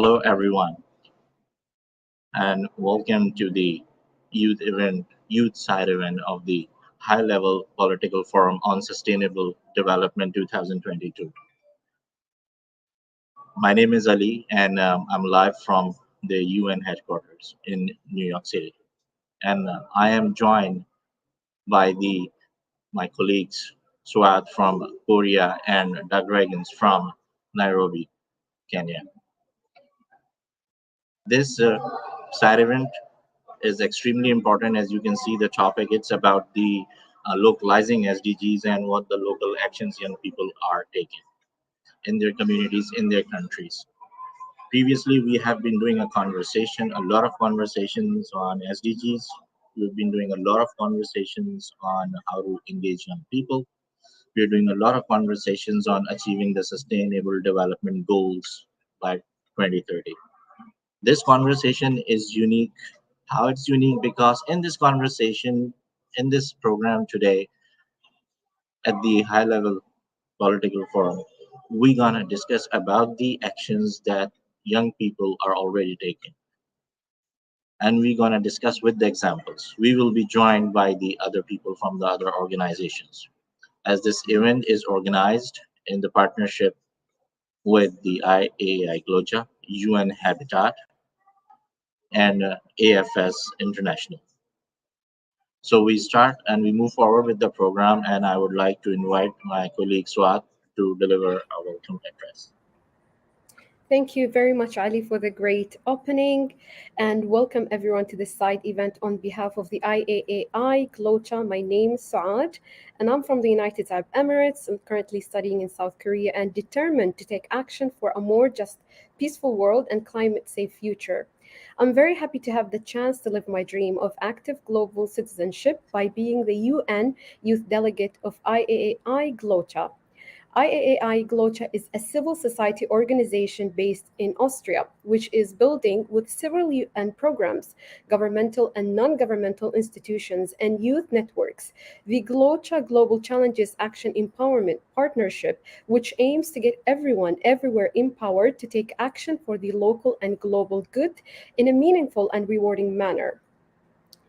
Hello, everyone, and welcome to the youth side event of the high-level political forum on sustainable development 2022. My name is Ali, and I'm live from the UN headquarters in New York City. And I am joined by my colleagues Swat from Korea and Doug Reagans from Nairobi, Kenya. This side event is extremely important. As you can see, the topic, it's about the localizing SDGs and what the local actions young people are taking in their communities, in their countries. Previously, we have been doing a lot of conversations on SDGs. We've been doing a lot of conversations on how to engage young people. We're doing a lot of conversations on achieving the sustainable development goals by 2030. This conversation is unique. How it's unique? Because in this conversation, in this program today, at the high level political forum, we're gonna discuss about the actions that young people are already taking. And we're gonna discuss with the examples. We will be joined by the other people from the other organizations. As this event is organized in the partnership with the IAAI GloCha, UN Habitat, and AFS International. So we start and we move forward with the program, and I would like to invite my colleague Swat to deliver our welcome address. Thank you very much, Ali, for the great opening, and welcome everyone to this side event on behalf of the IAAI GloCha. My name is Saad, and I'm from the United Arab Emirates. I'm currently studying in South Korea and determined to take action for a more just, peaceful world and climate-safe future. I'm very happy to have the chance to live my dream of active global citizenship by being the UN Youth Delegate of IAAI GloCha. IAAI GloCha is a civil society organization based in Austria, which is building with several UN programs, governmental and non-governmental institutions, and youth networks, the GloCha Global Challenges Action Empowerment Partnership, which aims to get everyone everywhere empowered to take action for the local and global good in a meaningful and rewarding manner.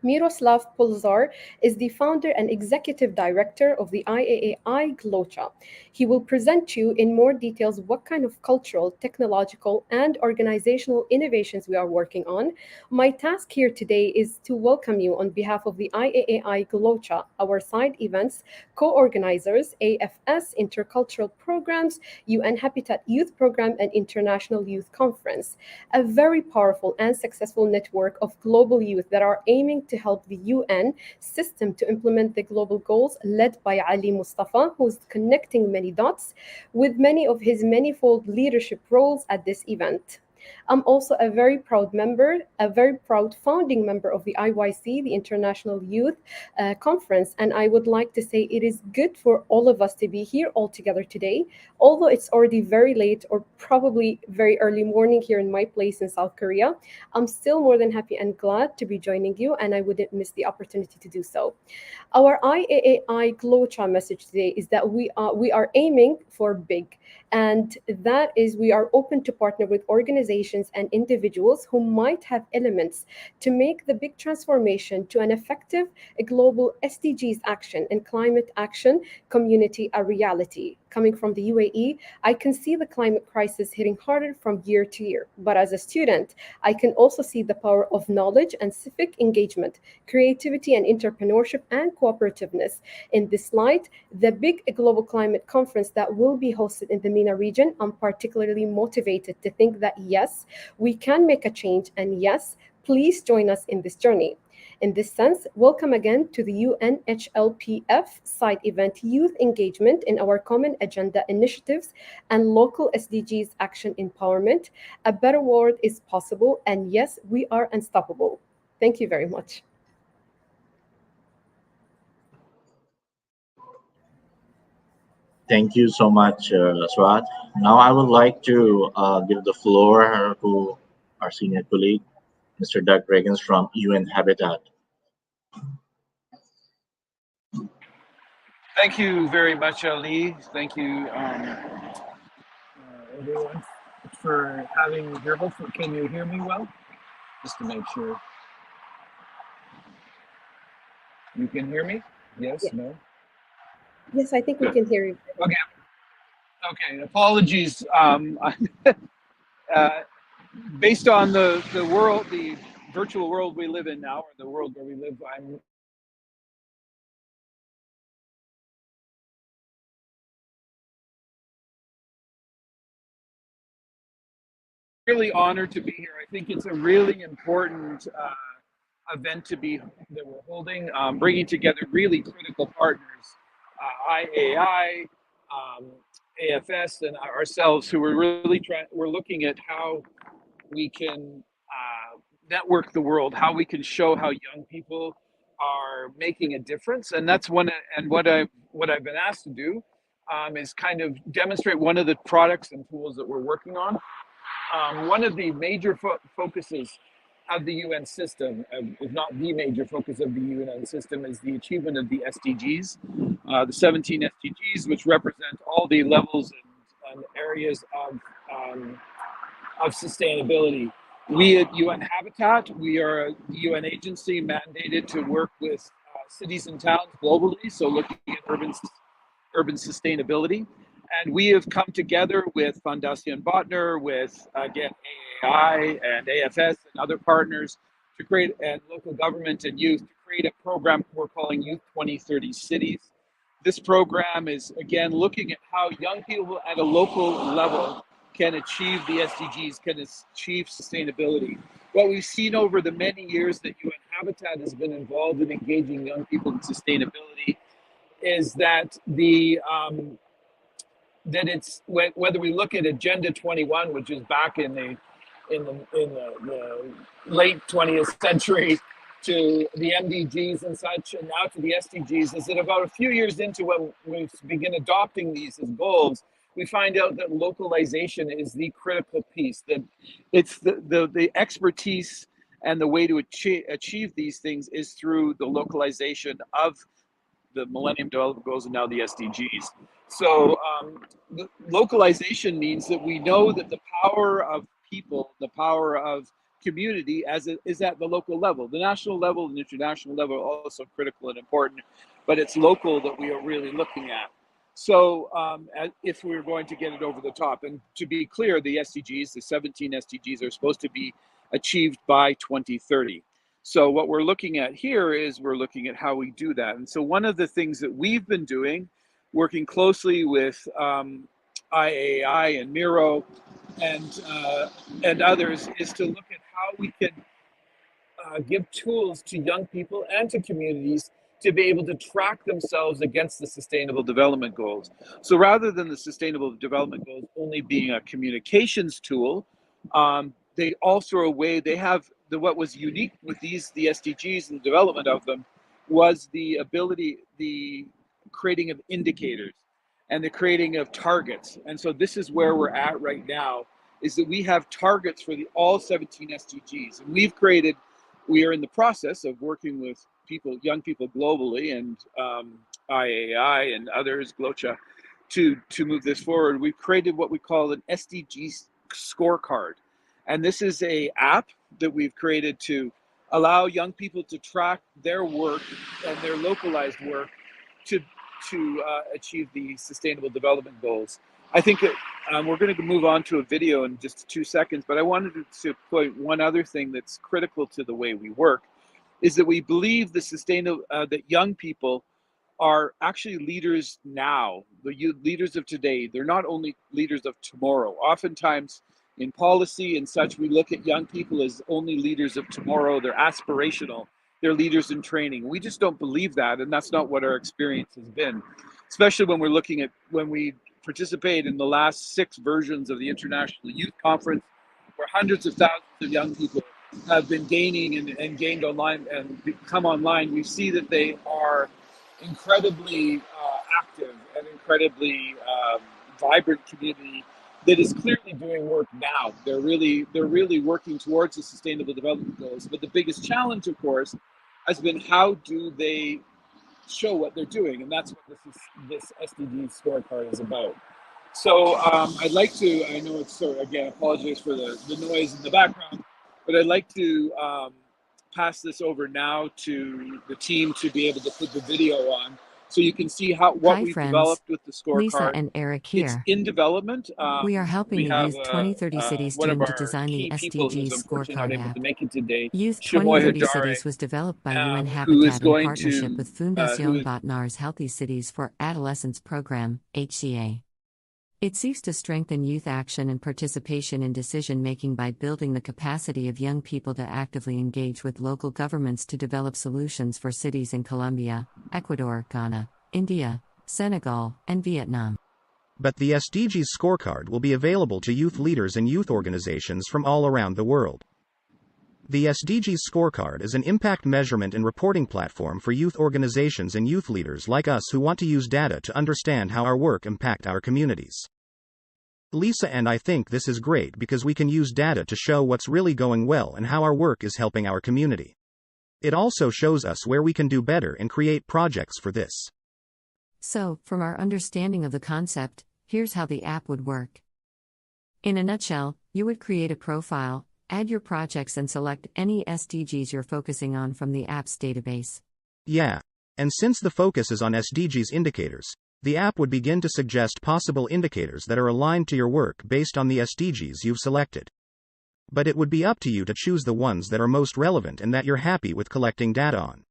Miroslav Polzar is the founder and executive director of the IAAI GloCha. He will present you in more details what kind of cultural, technological, and organizational innovations we are working on. My task here today is to welcome you on behalf of the IAAI GloCha, our side events, co-organizers, AFS, Intercultural Programs, UN Habitat Youth Program, and International Youth Conference, a very powerful and successful network of global youth that are aiming to help the UN system to implement the global goals led by Ali Mustafa, who's connecting many dots with many of his manifold leadership roles at this event. I'm also a very proud founding member of the IYC, the International Youth Conference, and I would like to say it is good for all of us to be here all together today. Although it's already very late or probably very early morning here in my place in South Korea, I'm still more than happy and glad to be joining you, and I wouldn't miss the opportunity to do so. Our IAAI GloCha message today is that we are aiming for big, and that is we are open to partner with organizations and individuals who might have elements to make the big transformation to an effective global SDGs action and climate action community a reality. Coming from the UAE, I can see the climate crisis hitting harder from year to year. But as a student, I can also see the power of knowledge and civic engagement, creativity and entrepreneurship and cooperativeness. In this light, the big global climate conference that will be hosted in the MENA region, I'm particularly motivated to think that yes, we can make a change, and yes, please join us in this journey. In this sense, welcome again to the UN HLPF side event Youth Engagement in our Common Agenda Initiatives and Local SDGs Action Empowerment. A better world is possible, and yes, we are unstoppable. Thank you very much. Thank you so much, Swat. Now I would like to give the floor to our senior colleague, Mr. Doug Reagans from UN Habitat. Thank you very much, Ali. Thank you, everyone, for having me here. Hopefully, can you hear me well? Just to make sure. You can hear me? Yes, Yeah. no? Yes, I think we can hear you. Okay, okay, apologies. Uh, Based on the world, the virtual world we live in now, or the world where we live, I'm really honored to be here. I think it's a really important event that we're holding, bringing together really critical partners, IAAI, AFS, and ourselves, who are really we're looking at how we can network the world, how we can show how young people are making a difference, and that's one. And what I've been asked to do is kind of demonstrate one of the products and tools that we're working on. One of the major focuses of the UN system, if not the major focus of the UN system, is the achievement of the SDGs, the 17 SDGs, which represent all the levels and areas of sustainability. We at UN Habitat, we are a UN agency mandated to work with cities and towns globally, so looking at urban sustainability. And we have come together with Fundación Botner, with, again, AAI and AFS and other partners to create, and local government and youth, to create a program we're calling Youth 2030 Cities. This program is, again, looking at how young people at a local level can achieve the SDGs, can achieve sustainability. What we've seen over the many years that UN Habitat has been involved in engaging young people in sustainability is that that it's whether we look at Agenda 21, which is back in the late 20th century, to the MDGs and such, and now to the SDGs, is that about a few years into when we begin adopting these as goals, we find out that localization is the critical piece, that it's the expertise and the way to achieve these things is through the localization of the Millennium Development Goals and now the SDGs. So the localization means that we know that the power of people, the power of community is at the local level. The national level and international level are also critical and important, but it's local that we are really looking at. So if we're going to get it over the top, and to be clear, the SDGs, the 17 SDGs are supposed to be achieved by 2030. So what we're looking at here is we're looking at how we do that. And so one of the things that we've been doing, working closely with IAAI and Miro and others, is to look at how we can give tools to young people and to communities to be able to track themselves against the Sustainable Development Goals. So rather than the Sustainable Development Goals only being a communications tool, they also are a way, they have what was unique with the SDGs and the development of them was the ability, the creating of indicators and the creating of targets. And so this is where we're at right now, is that we have targets for all 17 SDGs. And we are in the process of working with young people globally, and IAAI and others, GloCha, to move this forward. We've created what we call an SDG scorecard. And this is an app that we've created to allow young people to track their work and their localized work to achieve the Sustainable Development Goals. I think that we're going to move on to a video in just 2 seconds, but I wanted to point one other thing that's critical to the way we work, is that we believe that young people are actually leaders now, the leaders of today. They're not only leaders of tomorrow. Oftentimes in policy and such, we look at young people as only leaders of tomorrow. They're aspirational. They're leaders in training. We just don't believe that, and that's not what our experience has been, especially when we're looking at when we participate in the last 6 versions of the International Youth Conference, where hundreds of thousands of young people have been gaining and gained online and come online. We see that they are incredibly active and incredibly vibrant community that is clearly doing work now. They're really working towards the Sustainable Development Goals. But the biggest challenge, of course, has been how do they show what they're doing, and that's what this SDG scorecard is about. So I'd like to, I know it's sort of, again, apologize for the noise in the background, but I'd like to pass this over now to the team to be able to put the video on so you can see what Hi we've friends, developed with the Lisa scorecard. and Eric It's here. in development. We are helping We the have Youth 2030 Cities one of team to our design the key people who's SDGs unfortunately not scorecard able to app. make it today, Youth Shamoy 2030 Hadare, Cities was developed by UN who is Habitat in going partnership to, with who Fundación is Botnar's Healthy Cities for Adolescents program, HCA. It seeks to strengthen youth action and participation in decision-making by building the capacity of young people to actively engage with local governments to develop solutions for cities in Colombia, Ecuador, Ghana, India, Senegal, and Vietnam. But the SDGs scorecard will be available to youth leaders and youth organizations from all around the world. The SDGs scorecard is an impact measurement and reporting platform for youth organizations and youth leaders like us who want to use data to understand how our work impacts our communities. Lisa and I think this is great because we can use data to show what's really going well and how our work is helping our community. It also shows us where we can do better and create projects for this. So, from our understanding of the concept, here's how the app would work. In a nutshell, you would create a profile, add your projects and select any SDGs you're focusing on from the app's database. Yeah. And since the focus is on SDGs indicators, the app would begin to suggest possible indicators that are aligned to your work based on the SDGs you've selected. But it would be up to you to choose the ones that are most relevant and that you're happy with collecting data on.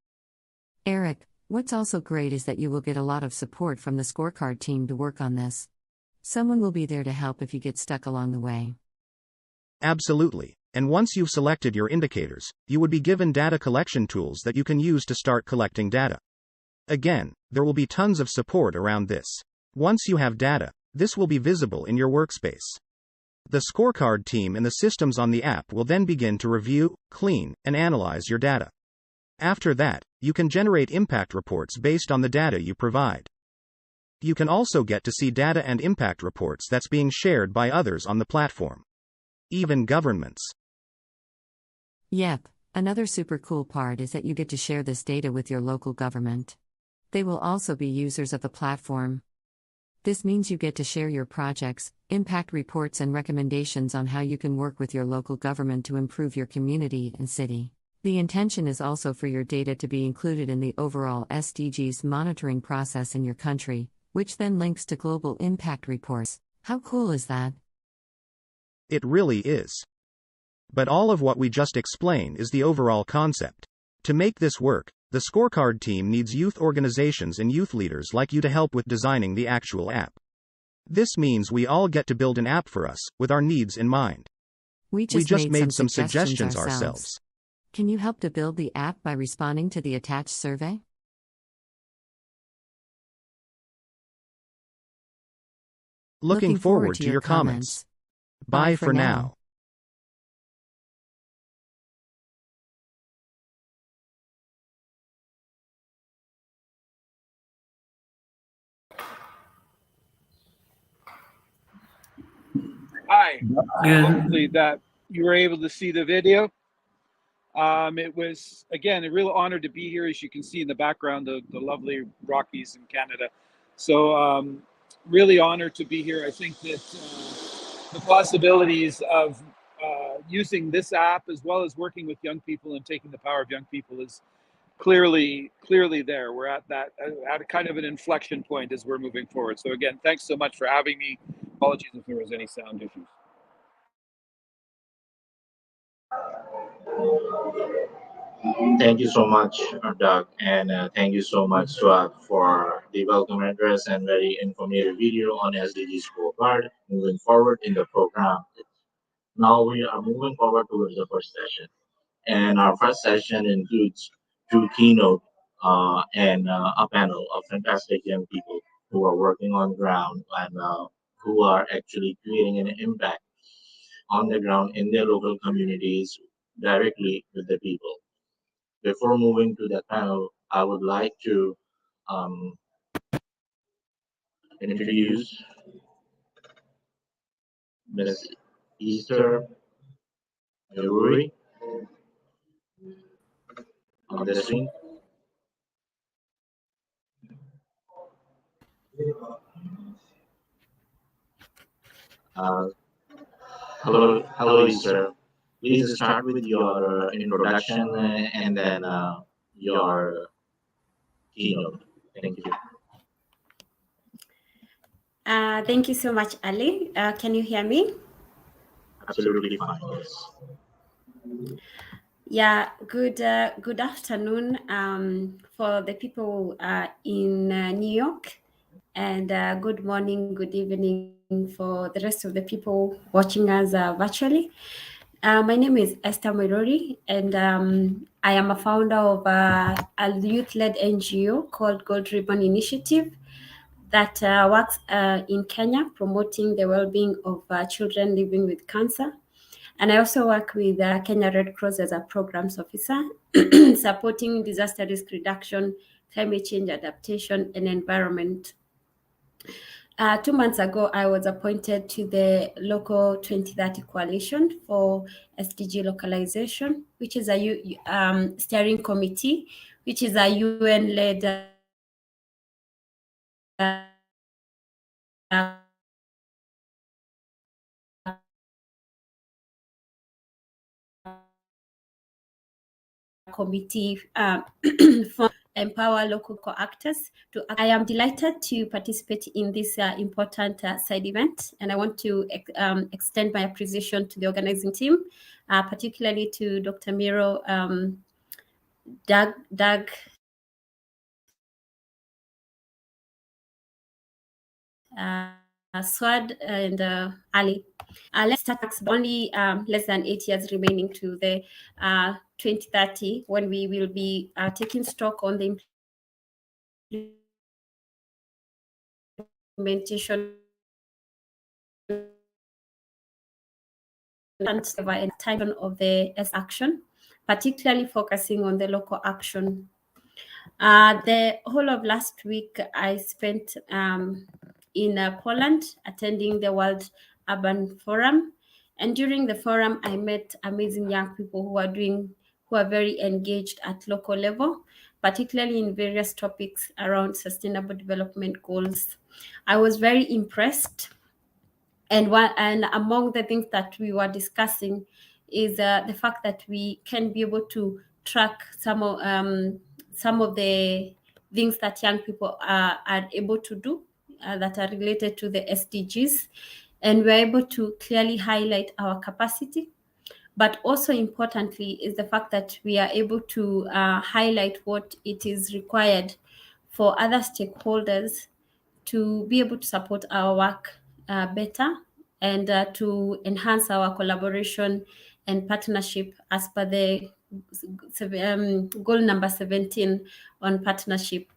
Eric, what's also great is that you will get a lot of support from the scorecard team to work on this. Someone will be there to help if you get stuck along the way. Absolutely. And once you've selected your indicators, you would be given data collection tools that you can use to start collecting data. Again, there will be tons of support around this. Once you have data, this will be visible in your workspace. The scorecard team and the systems on the app will then begin to review, clean, and analyze your data. After that, you can generate impact reports based on the data you provide. You can also get to see data and impact reports that's being shared by others on the platform. Even governments. Yep, another super cool part is that you get to share this data with your local government. They will also be users of the platform. This means you get to share your projects, impact reports and recommendations on how you can work with your local government to improve your community and city. The intention is also for your data to be included in the overall SDGs monitoring process in your country, which then links to global impact reports. How cool is that? It really is. But all of what we just explained is the overall concept. To make this work, the scorecard team needs youth organizations and youth leaders like you to help with designing the actual app. This means we all get to build an app for us, with our needs in mind. We just made some suggestions ourselves. Can you help to build the app by responding to the attached survey? Looking forward to your comments. Bye for now. Hi. Hopefully that you were able to see the video. It was, again, a real honor to be here. As you can see in the background, the lovely Rockies in Canada. So really honored to be here. I think that the possibilities of using this app as well as working with young people and taking the power of young people is clearly there. We're at a kind of an inflection point as we're moving forward. So again, thanks so much for having me. Apologies if there was any sound issues. Thank you so much, Doug, and thank you so much, Swat, for the welcome address and very informative video on SDG scorecard moving forward in the program. Now we are moving forward towards the first session. And our first session includes two keynote and a panel of fantastic young people who are working on ground and who are actually creating an impact on the ground in their local communities directly with the people. Before moving to that panel, I would like to um, introduce Ms. Easter Yuri on the screen. Uh, hello, Lisa. Please start with your introduction and then your keynote. Thank you. Thank you so much, Ali. Can you hear me? Absolutely fine. Yes. Yeah, good afternoon for the people in New York, and good morning, good evening for the rest of the people watching us virtually. My name is Esther Moirori, and I am a founder of a youth-led NGO called Gold Ribbon Initiative that works in Kenya promoting the well-being of children living with cancer. And I also work with Kenya Red Cross as a programs officer, supporting disaster risk reduction, climate change adaptation, and environment. 2 months ago, I was appointed to the local 2030 coalition for SDG localization, which is a steering committee, which is a UN-led committee for empower local co-actors. I am delighted to participate in this important side event, and I want to extend my appreciation to the organizing team, particularly to Dr. Miro, Doug, Swad, and Ali. Let's start only less than 8 years remaining to the 2030, when we will be taking stock on the implementation and time of the S action, particularly focusing on the local action. The whole of last week, I spent in Poland attending the World Urban Forum. And during the forum, I met amazing young people who are very engaged at local level, particularly in various topics around sustainable development goals. I was very impressed. And among the things that we were discussing is the fact that we can be able to track some of the things that young people are able to do that are related to the SDGs, and we're able to clearly highlight our capacity. But also importantly is the fact that we are able to highlight what it is required for other stakeholders to be able to support our work better, and to enhance our collaboration and partnership as per the goal number 17 on partnership.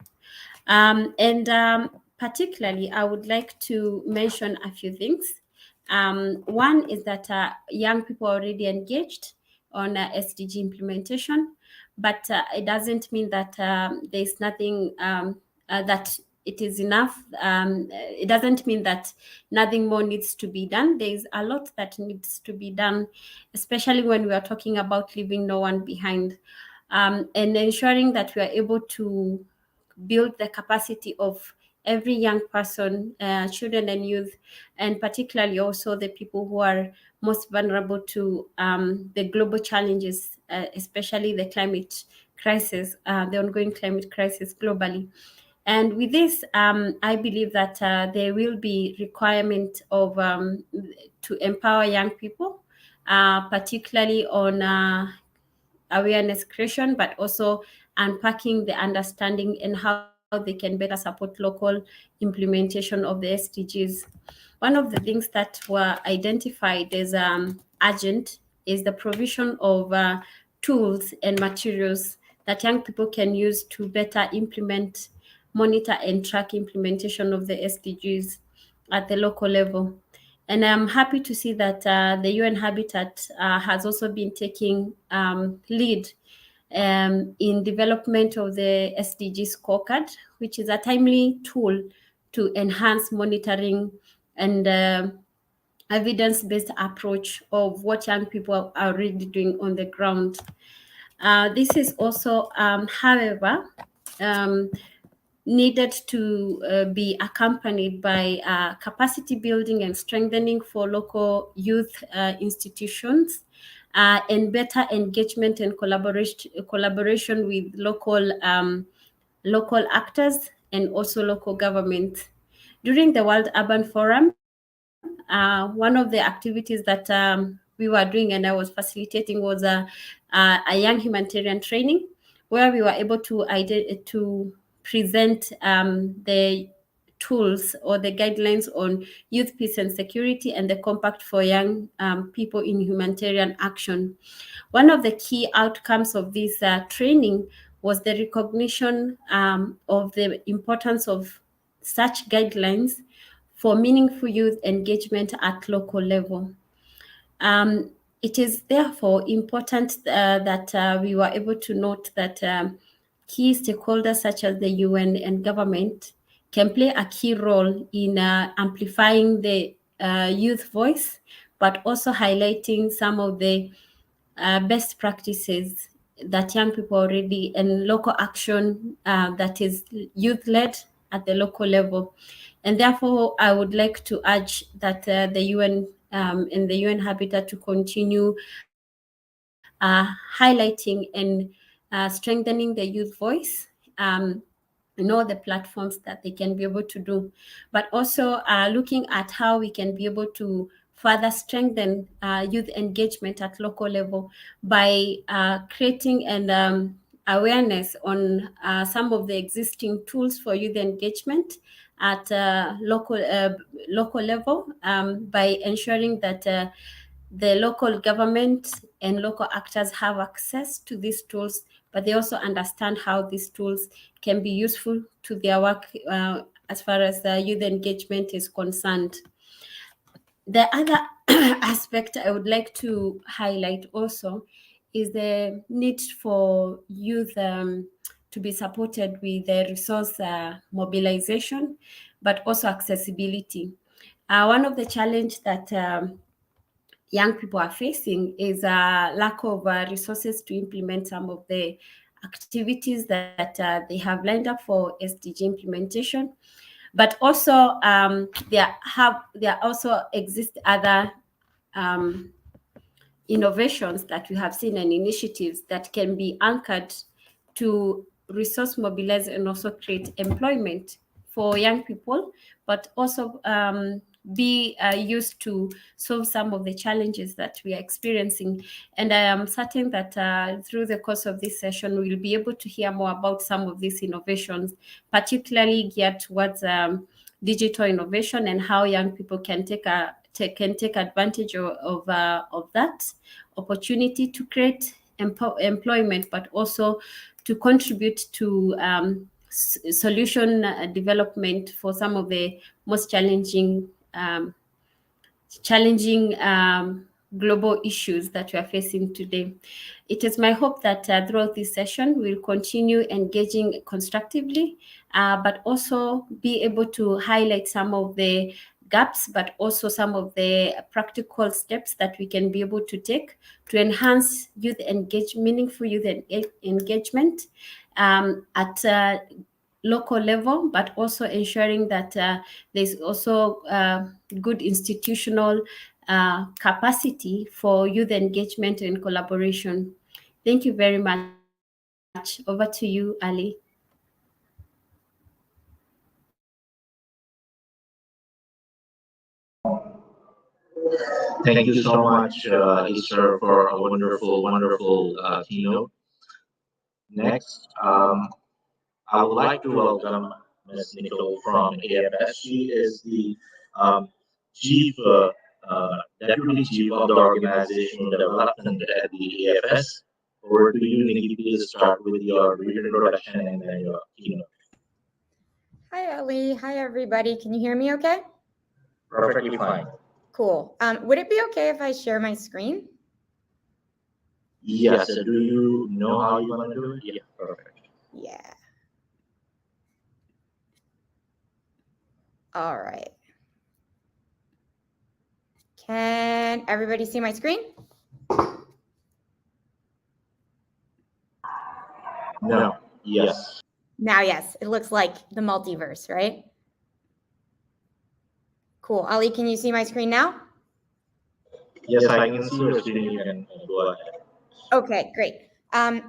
Particularly, I would like to mention a few things. One is that young people are already engaged on SDG implementation, but it doesn't mean that there's nothing that it is enough. It doesn't mean that nothing more needs to be done. There's a lot that needs to be done, especially when we are talking about leaving no one behind, and ensuring that we are able to build the capacity of every young person, children and youth, and particularly also the people who are most vulnerable to the global challenges, especially the climate crisis, the ongoing climate crisis globally. And with this, I believe that there will be requirement of to empower young people, particularly on awareness creation, but also unpacking the understanding and how they can better support local implementation of the SDGs. One of the things that were identified as urgent is the provision of tools and materials that young people can use to better implement, monitor, and track implementation of the SDGs at the local level. And I'm happy to see that the UN Habitat has also been taking lead in development of the SDG scorecard, which is a timely tool to enhance monitoring and evidence-based approach of what young people are already doing on the ground. This is also, however, needed to be accompanied by capacity building and strengthening for local youth institutions, and better engagement and collaboration with local actors and also local government. During the World Urban Forum, one of the activities that we were doing and I was facilitating was a young humanitarian training, where we were able to present the tools or the guidelines on youth peace and security and the compact for young people in humanitarian action. One of the key outcomes of this training was the recognition of the importance of such guidelines for meaningful youth engagement at local level. It is therefore important that we were able to note that key stakeholders such as the UN and government can play a key role in amplifying the youth voice, but also highlighting some of the best practices that young people already and local action that is youth-led at the local level. And therefore, I would like to urge that the UN and the UN Habitat to continue highlighting and strengthening the youth voice and all the platforms that they can be able to do, but also looking at how we can be able to further strengthen youth engagement at local level by creating an awareness on some of the existing tools for youth engagement at local level, by ensuring that the local government and local actors have access to these tools, but they also understand how these tools can be useful to their work as far as youth engagement is concerned. The other aspect I would like to highlight also is the need for youth to be supported with the resource mobilization, but also accessibility. One of the challenges that young people are facing is a lack of resources to implement some of the activities that they have lined up for SDG implementation. But also there also exist other innovations that we have seen and initiatives that can be anchored to resource mobilize and also create employment for young people, but also be used to solve some of the challenges that we are experiencing. And I am certain that through the course of this session, we'll be able to hear more about some of these innovations, particularly geared towards digital innovation and how young people can take advantage of that opportunity to create employment, but also to contribute to solution development for some of the most challenging global issues that we are facing today. It is my hope that throughout this session, we'll continue engaging constructively, but also be able to highlight some of the gaps, but also some of the practical steps that we can be able to take to enhance meaningful youth engagement at local level, but also ensuring that there's also good institutional capacity for youth engagement and collaboration. Thank you very much. Over to you, Ali. Thank you so much, Esther, for a wonderful keynote. Next, I would like to welcome Ms. Nicole from AFS. She is the chief, deputy chief of the organizational development at the AFS. Over to you, Nikki. Please start with your brief introduction and then your keynote. Hi, Ali. Hi, everybody. Can you hear me okay? Perfectly fine. Cool. Would it be okay if I share my screen? Yes. Do you know how you want to do it? Yeah, perfect. Yeah. All right. Can everybody see my screen? No. Yes. Now, yes, it looks like the multiverse, right? Cool. Ali, can you see my screen now? Yes, I can see your screen. You can go ahead. Okay, great.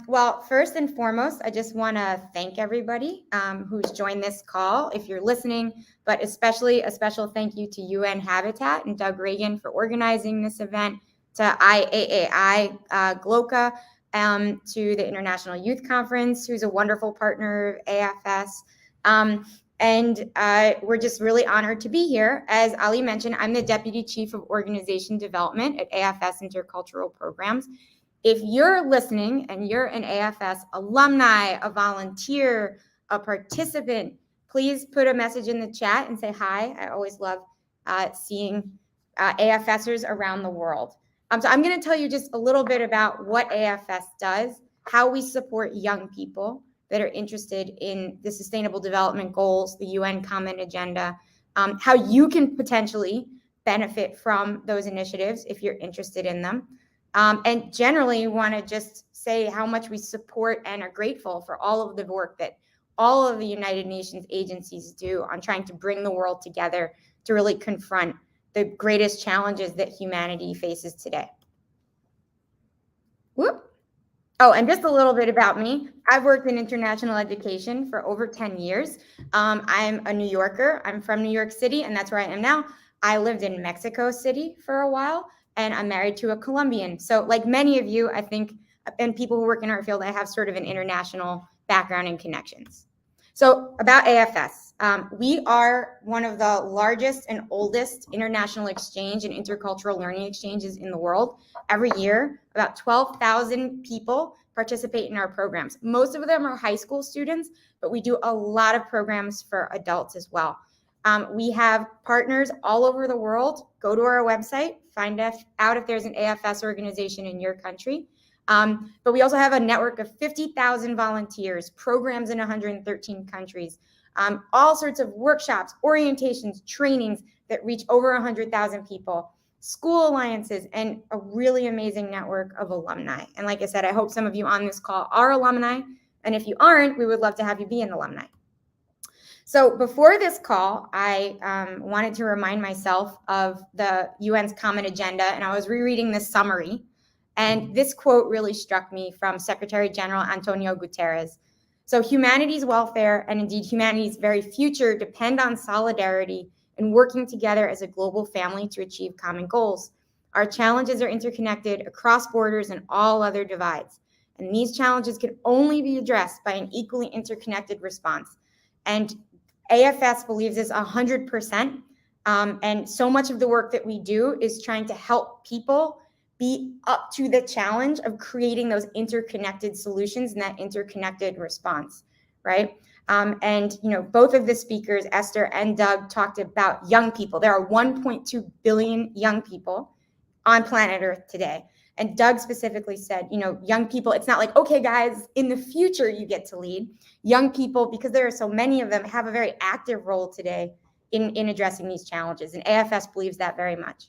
Well, first and foremost, I just want to thank everybody who's joined this call, if you're listening, but especially a special thank you to UN Habitat and Doug Reagan for organizing this event, to IAAI GloCha, to the International Youth Conference, who's a wonderful partner of AFS. And we're just really honored to be here. As Ali mentioned, I'm the Deputy Chief of Organization Development at AFS Intercultural Programs. If you're listening and you're an AFS alumni, a volunteer, a participant, please put a message in the chat and say hi. I always love seeing AFSers around the world. So I'm going to tell you just a little bit about what AFS does, how we support young people that are interested in the Sustainable Development Goals, the UN Common Agenda, how you can potentially benefit from those initiatives if you're interested in them. And generally want to just say how much we support and are grateful for all of the work that all of the United Nations agencies do on trying to bring the world together to really confront the greatest challenges that humanity faces today. Whoop. Oh, and just a little bit about me. I've worked in international education for over 10 years. I'm a New Yorker. I'm from New York City, and that's where I am now. I lived in Mexico City for a while, and I'm married to a Colombian. So like many of you, I think, and people who work in our field, I have sort of an international background and connections. So about AFS, we are one of the largest and oldest international exchange and intercultural learning exchanges in the world. Every year, about 12,000 people participate in our programs. Most of them are high school students, but we do a lot of programs for adults as well. We have partners all over the world. Go to our website, find out if there's an AFS organization in your country. But we also have a network of 50,000 volunteers, programs in 113 countries, all sorts of workshops, orientations, trainings that reach over 100,000 people, school alliances, and a really amazing network of alumni. And like I said, I hope some of you on this call are alumni. And if you aren't, we would love to have you be an alumni. So before this call, I wanted to remind myself of the UN's Common Agenda, and I was rereading this summary. And this quote really struck me from Secretary General Antonio Guterres. So humanity's welfare, and indeed humanity's very future, depend on solidarity and working together as a global family to achieve common goals. Our challenges are interconnected across borders and all other divides. And these challenges can only be addressed by an equally interconnected response. And AFS believes this 100%. And so much of the work that we do is trying to help people be up to the challenge of creating those interconnected solutions and that interconnected response, right? And both of the speakers, Esther and Doug, talked about young people. There are 1.2 billion young people on planet Earth today. And Doug specifically said, young people, it's not like, okay, guys, in the future you get to lead. Young people, because there are so many of them, have a very active role today in addressing these challenges. And AFS believes that very much.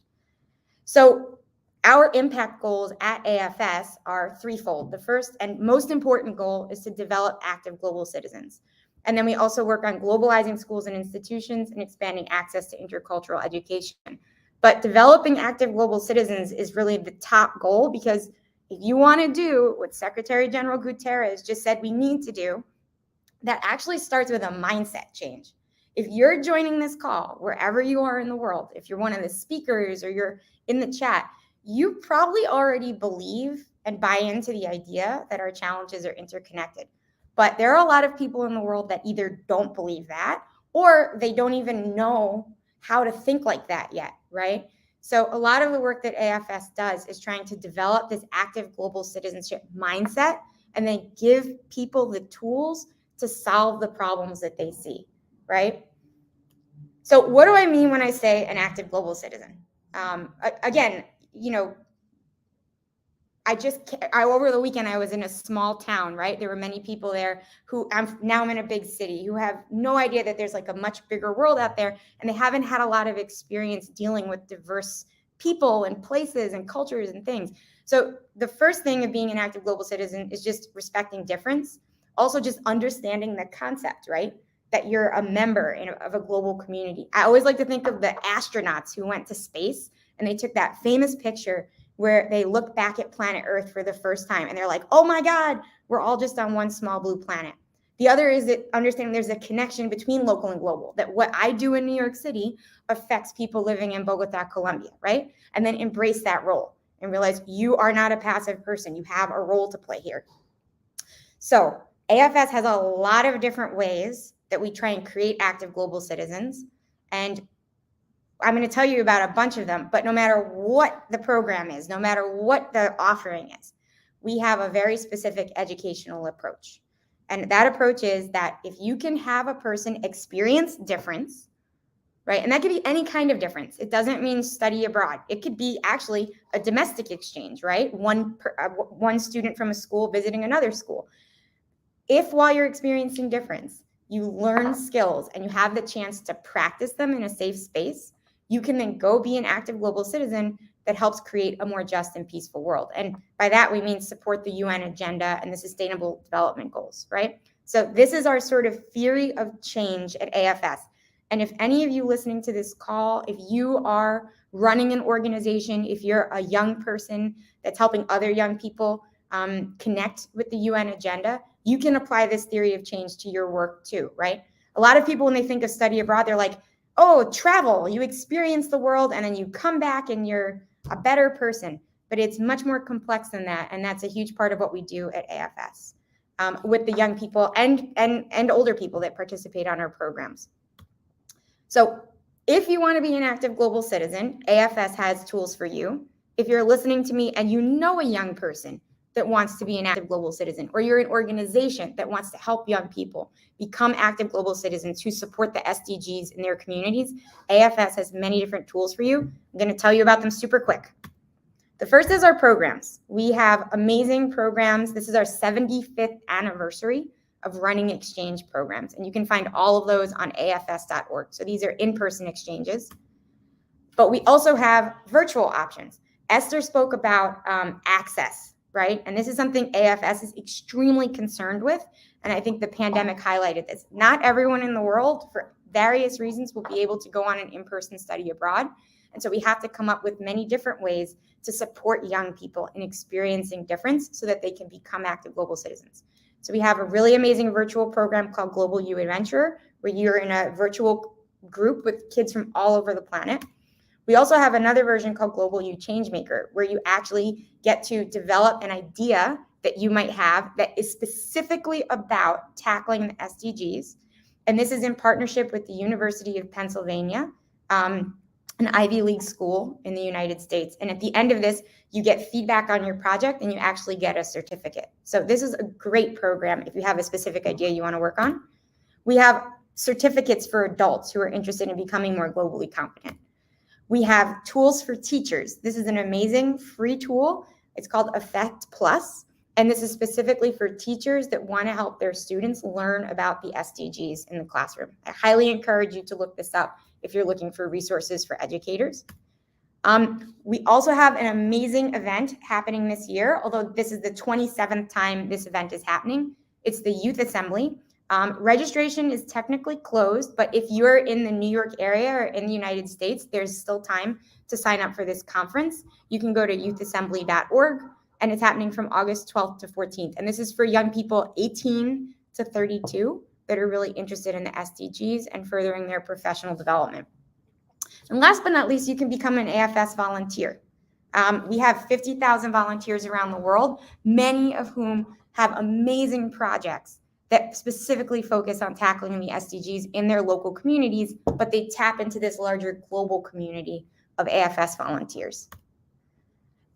So our impact goals at AFS are threefold. The first and most important goal is to develop active global citizens. And then we also work on globalizing schools and institutions and expanding access to intercultural education. But developing active global citizens is really the top goal, because if you want to do what Secretary General Guterres just said we need to do, that actually starts with a mindset change. If you're joining this call, wherever you are in the world, if you're one of the speakers or you're in the chat, you probably already believe and buy into the idea that our challenges are interconnected. But there are a lot of people in the world that either don't believe that, or they don't even know how to think like that yet, right? So a lot of the work that AFS does is trying to develop this active global citizenship mindset and then give people the tools to solve the problems that they see, right? So what do I mean when I say an active global citizen? Again, over the weekend, I was in a small town, right? There were many people there who now I'm in a big city who have no idea that there's like a much bigger world out there, and they haven't had a lot of experience dealing with diverse people and places and cultures and things. So the first thing of being an active global citizen is just respecting difference. Also just understanding the concept, right? That you're a member of a global community. I always like to think of the astronauts who went to space and they took that famous picture where they look back at planet Earth for the first time and they're like, oh my God, we're all just on one small blue planet. The other is that understanding there's a connection between local and global, that what I do in New York City affects people living in Bogota, Colombia, right? And then embrace that role and realize you are not a passive person. You have a role to play here. So AFS has a lot of different ways that we try and create active global citizens. And I'm going to tell you about a bunch of them, but no matter what the program is, no matter what the offering is, we have a very specific educational approach. And that approach is that if you can have a person experience difference, right? And that could be any kind of difference. It doesn't mean study abroad. It could be actually a domestic exchange, right? One student from a school visiting another school. If while you're experiencing difference, you learn skills and you have the chance to practice them in a safe space, you can then go be an active global citizen that helps create a more just and peaceful world. And by that, we mean support the UN agenda and the Sustainable Development Goals, right? So this is our sort of theory of change at AFS. And if any of you listening to this call, if you are running an organization, if you're a young person that's helping other young people connect with the UN agenda, you can apply this theory of change to your work too, right? A lot of people, when they think of study abroad, they're like, oh, travel, you experience the world and then you come back and you're a better person. But it's much more complex than that. And that's a huge part of what we do at AFS with the young people and older people that participate on our programs. So if you want to be an active global citizen, AFS has tools for you. If you're listening to me and you know a young person that wants to be an active global citizen, or you're an organization that wants to help young people become active global citizens who support the SDGs in their communities, AFS has many different tools for you. I'm going to tell you about them super quick. The first is our programs. We have amazing programs. This is our 75th anniversary of running exchange programs, and you can find all of those on afs.org. So these are in-person exchanges. But we also have virtual options. Esther spoke about access, right? And this is something AFS is extremely concerned with. And I think the pandemic highlighted this. Not everyone in the world, for various reasons, will be able to go on an in-person study abroad. And so we have to come up with many different ways to support young people in experiencing difference so that they can become active global citizens. So we have a really amazing virtual program called Global U Adventure, where you're in a virtual group with kids from all over the planet. We also have another version called Global U Changemaker, where you actually get to develop an idea that you might have that is specifically about tackling the SDGs. And this is in partnership with the University of Pennsylvania, an Ivy League school in the United States. And at the end of this, you get feedback on your project and you actually get a certificate. So this is a great program if you have a specific idea you want to work on. We have certificates for adults who are interested in becoming more globally competent. We have tools for teachers. This is an amazing free tool. It's called Effect Plus. And this is specifically for teachers that want to help their students learn about the SDGs in the classroom. I highly encourage you to look this up if you're looking for resources for educators. We also have an amazing event happening this year, although this is the 27th time this event is happening. It's the Youth Assembly. Registration is technically closed, but if you're in the New York area or in the United States, there's still time to sign up for this conference. You can go to youthassembly.org, and it's happening from August 12th to 14th. And this is for young people 18 to 32 that are really interested in the SDGs and furthering their professional development. And last but not least, you can become an AFS volunteer. We have 50,000 volunteers around the world, many of whom have amazing projects that specifically focus on tackling the SDGs in their local communities, but they tap into this larger global community of AFS volunteers.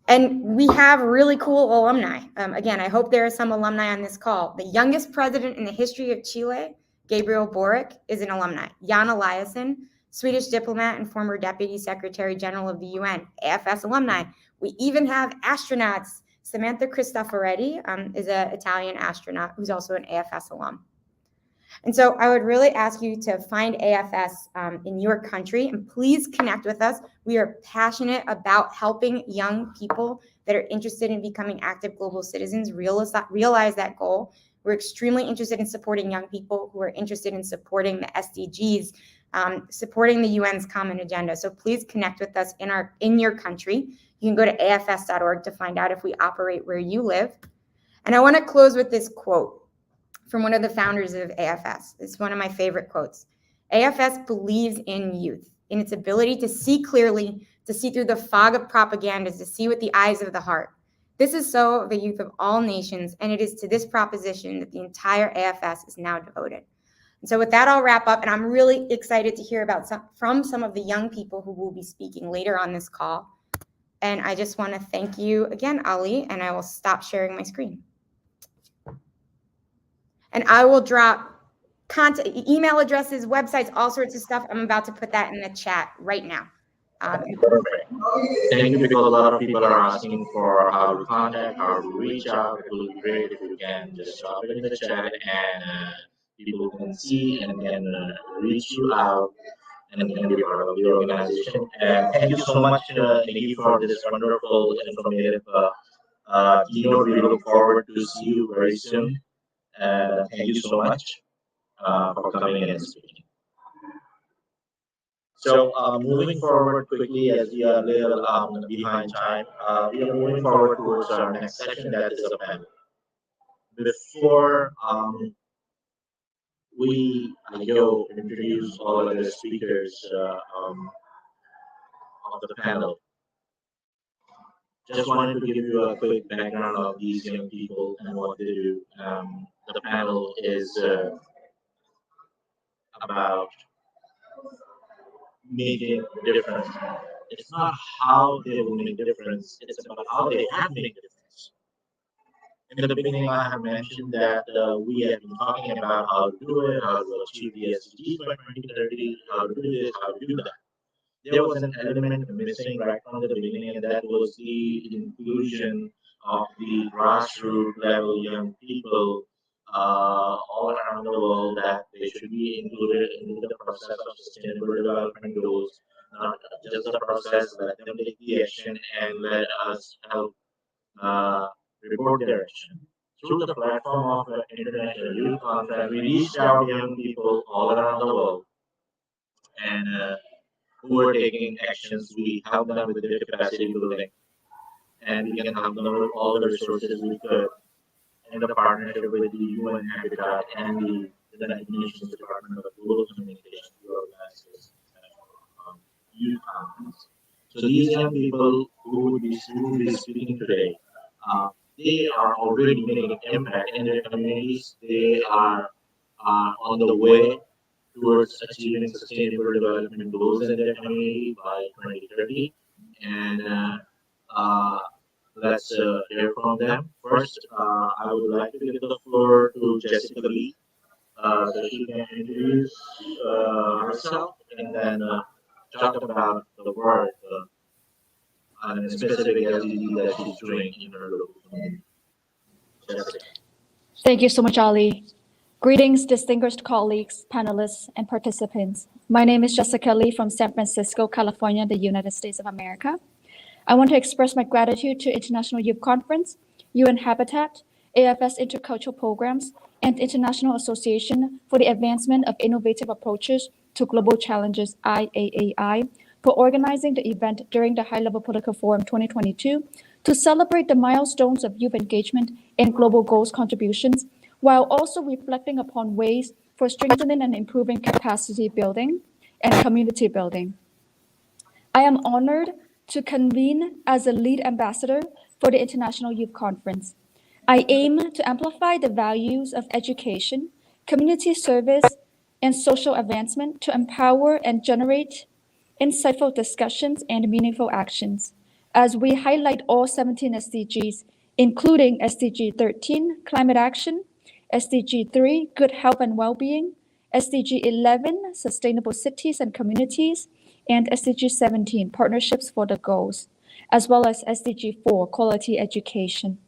And we have really cool alumni. Again, I hope there are some alumni on this call. The youngest president in the history of Chile, Gabriel Boric, is an alumni. Jan Eliasson, Swedish diplomat and former Deputy Secretary General of the UN, AFS alumni. We even have astronauts. Samantha Cristoforetti is an Italian astronaut who's also an AFS alum. And so I would really ask you to find AFS in your country and please connect with us. We are passionate about helping young people that are interested in becoming active global citizens realize that goal. We're extremely interested in supporting young people who are interested in supporting the SDGs, supporting the UN's common agenda. So please connect with us in your country. You can go to afs.org to find out if we operate where you live. And I want to close with this quote from one of the founders of AFS. It's one of my favorite quotes. AFS believes in youth, in its ability to see clearly, to see through the fog of propaganda, to see with the eyes of the heart. This is so of the youth of all nations, and it is to this proposition that the entire AFS is now devoted. And so with that, I'll wrap up, and I'm really excited to hear from some of the young people who will be speaking later on this call. And I just want to thank you again, Ali, and I will stop sharing my screen. And I will drop contact, email addresses, websites, all sorts of stuff. I'm about to put that in the chat right now. Perfect. Thank you, because a lot of people are asking for how to contact, how to reach out. It will be great if you can just drop it in the chat, and people can see and can reach you out and can be part of the organization. And thank you so much, Nikki, for this wonderful, informative keynote. We look forward to see you very soon. And thank you so much for coming and speaking. So moving forward quickly, as we are a little behind time, we are moving forward towards our next session, that is a panel. Before I go introduce all of the speakers of the panel, just wanted to give you a quick background of these young people and what they do. The panel is about making a difference. It's not how they will make a difference, it's about how they have made a difference. In the beginning, I have mentioned that we have been talking about how to do it, how to achieve the SDGs by 2030, how to do this, how to do that. There was an element missing right from the beginning, and that was the inclusion of the grassroots level young people all around the world, that they should be included in the process of sustainable development goals, not just the process. Let them take the action and let us help report their action. Through the platform of the International Youth Conference, we reached out young people all around the world, and who were taking actions. We helped them with their capacity building, and we can help them with all the resources we could in the partnership with the UN Habitat and the United Nations Department of Global Communication to organize this youth conference. So these young people who would be speaking today, they are already making impact in their communities. They are on the way towards achieving sustainable development goals in their community by 2030. And let's hear from them. First, I would like to give the floor to Jessica Lee, so she can introduce herself and then talk about the work and specific SDG that she's doing in her local community. Jessica. Thank you so much, Ali. Greetings, distinguished colleagues, panelists, and participants. My name is Jessica Lee from San Francisco, California, the United States of America. I want to express my gratitude to International Youth Conference, UN Habitat, AFS Intercultural Programs, and International Association for the Advancement of Innovative Approaches to Global Challenges, IAAI, for organizing the event during the High Level Political Forum 2022 to celebrate the milestones of youth engagement and global goals contributions, while also reflecting upon ways for strengthening and improving capacity building and community building. I am honored to convene as a lead ambassador for the International Youth Conference. I aim to amplify the values of education, community service, and social advancement to empower and generate insightful discussions and meaningful actions as we highlight all 17 SDGs, including SDG 13, Climate Action, SDG 3, Good Health and Well-being, SDG 11, Sustainable Cities and Communities, and SDG 17, Partnerships for the Goals, as well as SDG 4, Quality Education.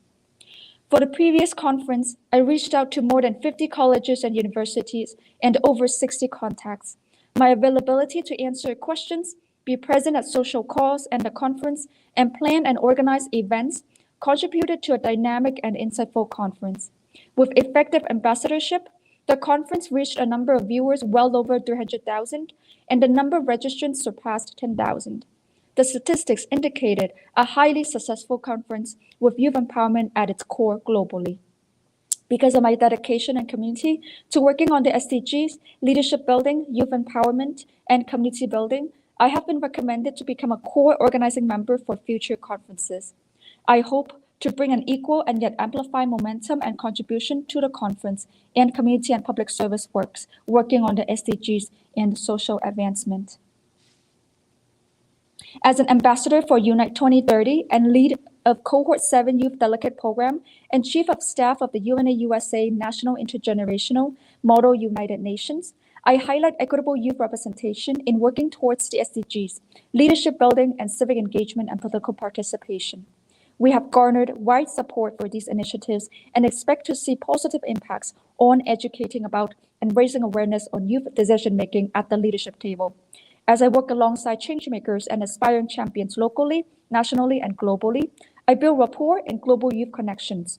For the previous conference, I reached out to more than 50 colleges and universities and over 60 contacts. My availability to answer questions, be present at social calls and the conference, and plan and organize events contributed to a dynamic and insightful conference. With effective ambassadorship, the conference reached a number of viewers well over 300,000, and the number of registrants surpassed 10,000. The statistics indicated a highly successful conference with youth empowerment at its core globally. Because of my dedication and community to working on the SDGs, leadership building, youth empowerment, and community building, I have been recommended to become a core organizing member for future conferences. I hope to bring an equal and yet amplify momentum and contribution to the conference and community and public service works working on the SDGs and social advancement. As an ambassador for Unite 2030 and lead of Cohort 7 Youth Delegate Program and Chief of Staff of the UNAUSA National Intergenerational Model United Nations, I highlight equitable youth representation in working towards the SDGs, leadership building, and civic engagement and political participation. We have garnered wide support for these initiatives and expect to see positive impacts on educating about and raising awareness on youth decision-making at the leadership table. As I work alongside changemakers and aspiring champions locally, nationally, and globally, I build rapport and global youth connections.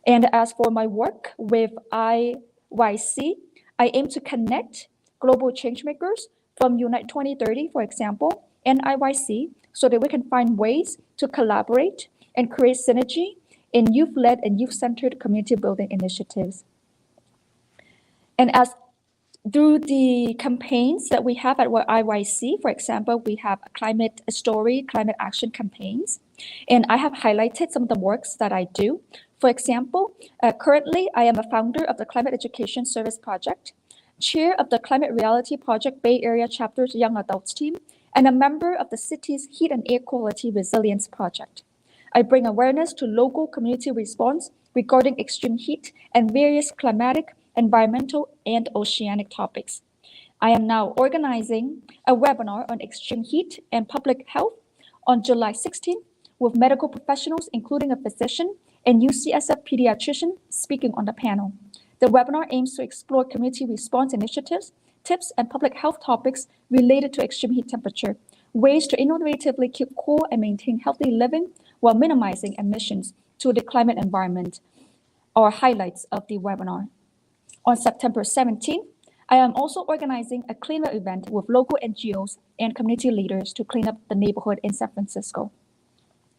And as for my work with IYC, I aim to connect global changemakers from Unite 2030, for example, and IYC, so that we can find ways to collaborate and create synergy in youth-led and youth-centered community building initiatives. And as through the campaigns that we have at IYC, for example, we have climate story, climate action campaigns, and I have highlighted some of the works that I do. For example, currently I am a founder of the Climate Education Service Project, chair of the Climate Reality Project Bay Area Chapter's Young Adults team, and a member of the city's Heat and Air Quality Resilience Project. I bring awareness to local community response regarding extreme heat and various climatic, environmental, and oceanic topics. I am now organizing a webinar on extreme heat and public health on July 16th with medical professionals, including a physician and UCSF pediatrician speaking on the panel. The webinar aims to explore community response initiatives, tips, and public health topics related to extreme heat temperature, ways to innovatively keep cool and maintain healthy living while minimizing emissions to the climate environment, are highlights of the webinar. On September 17th, I am also organizing a cleanup event with local NGOs and community leaders to clean up the neighborhood in San Francisco.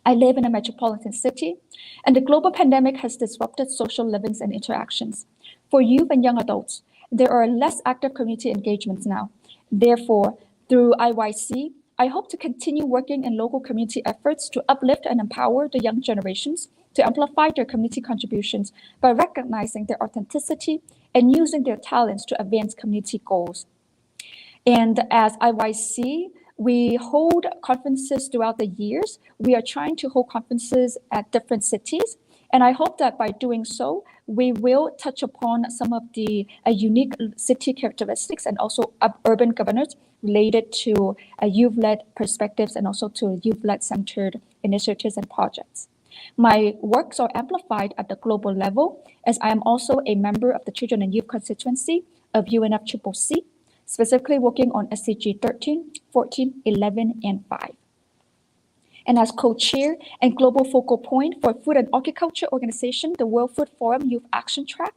I live in a metropolitan city, and the global pandemic has disrupted social livings and interactions. For youth and young adults, there are less active community engagements now. Therefore, through IYC, I hope to continue working in local community efforts to uplift and empower the young generations to amplify their community contributions by recognizing their authenticity and using their talents to advance community goals. And as IYC, we hold conferences throughout the years. We are trying to hold conferences at different cities. And I hope that by doing so, we will touch upon some of the unique city characteristics and also urban governance related to youth-led perspectives and also to youth-led centered initiatives and projects. My works are amplified at the global level, as I am also a member of the Children and Youth Constituency of UNFCCC, specifically working on SDG 13, 14, 11, and 5. And as co-chair and global focal point for food and agriculture organization, the World Food Forum Youth Action Track,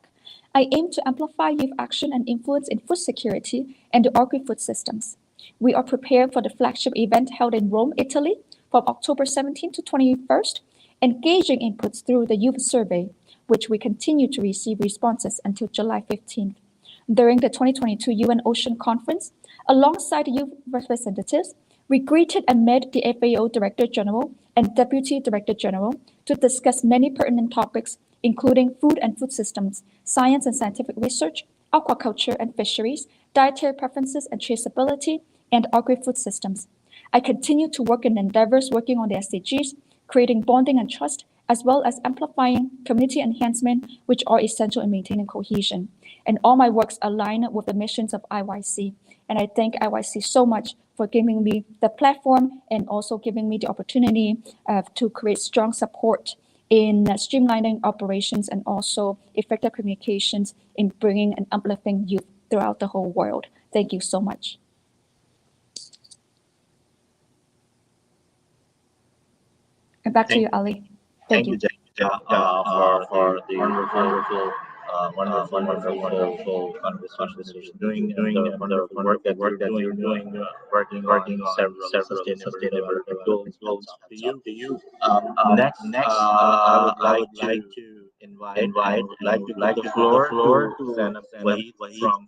I aim to amplify youth action and influence in food security and the agri-food systems. We are prepared for the flagship event held in Rome, Italy, from October 17th to 21st, engaging inputs through the youth survey, which we continue to receive responses until July 15th. During the 2022 UN Ocean Conference, alongside youth representatives, we greeted and met the FAO Director General and Deputy Director General to discuss many pertinent topics, including food and food systems, science and scientific research, aquaculture and fisheries, dietary preferences and traceability, and agri-food systems. I continue to work in endeavors working on the SDGs, creating bonding and trust, as well as amplifying community enhancement, which are essential in maintaining cohesion. And all my works align with the missions of IYC. And I thank IYC so much for giving me the platform and also giving me the opportunity to create strong support in streamlining operations and also effective communications in bringing and uplifting youth throughout the whole world. Thank you so much. And back to you, Ali. Thank you, Jackie. for the wonderful conversation doing the wonderful work that you're doing, working on several sustainable goals. Hats off to you. Next, I would like to invite and would like to give the floor to Wahid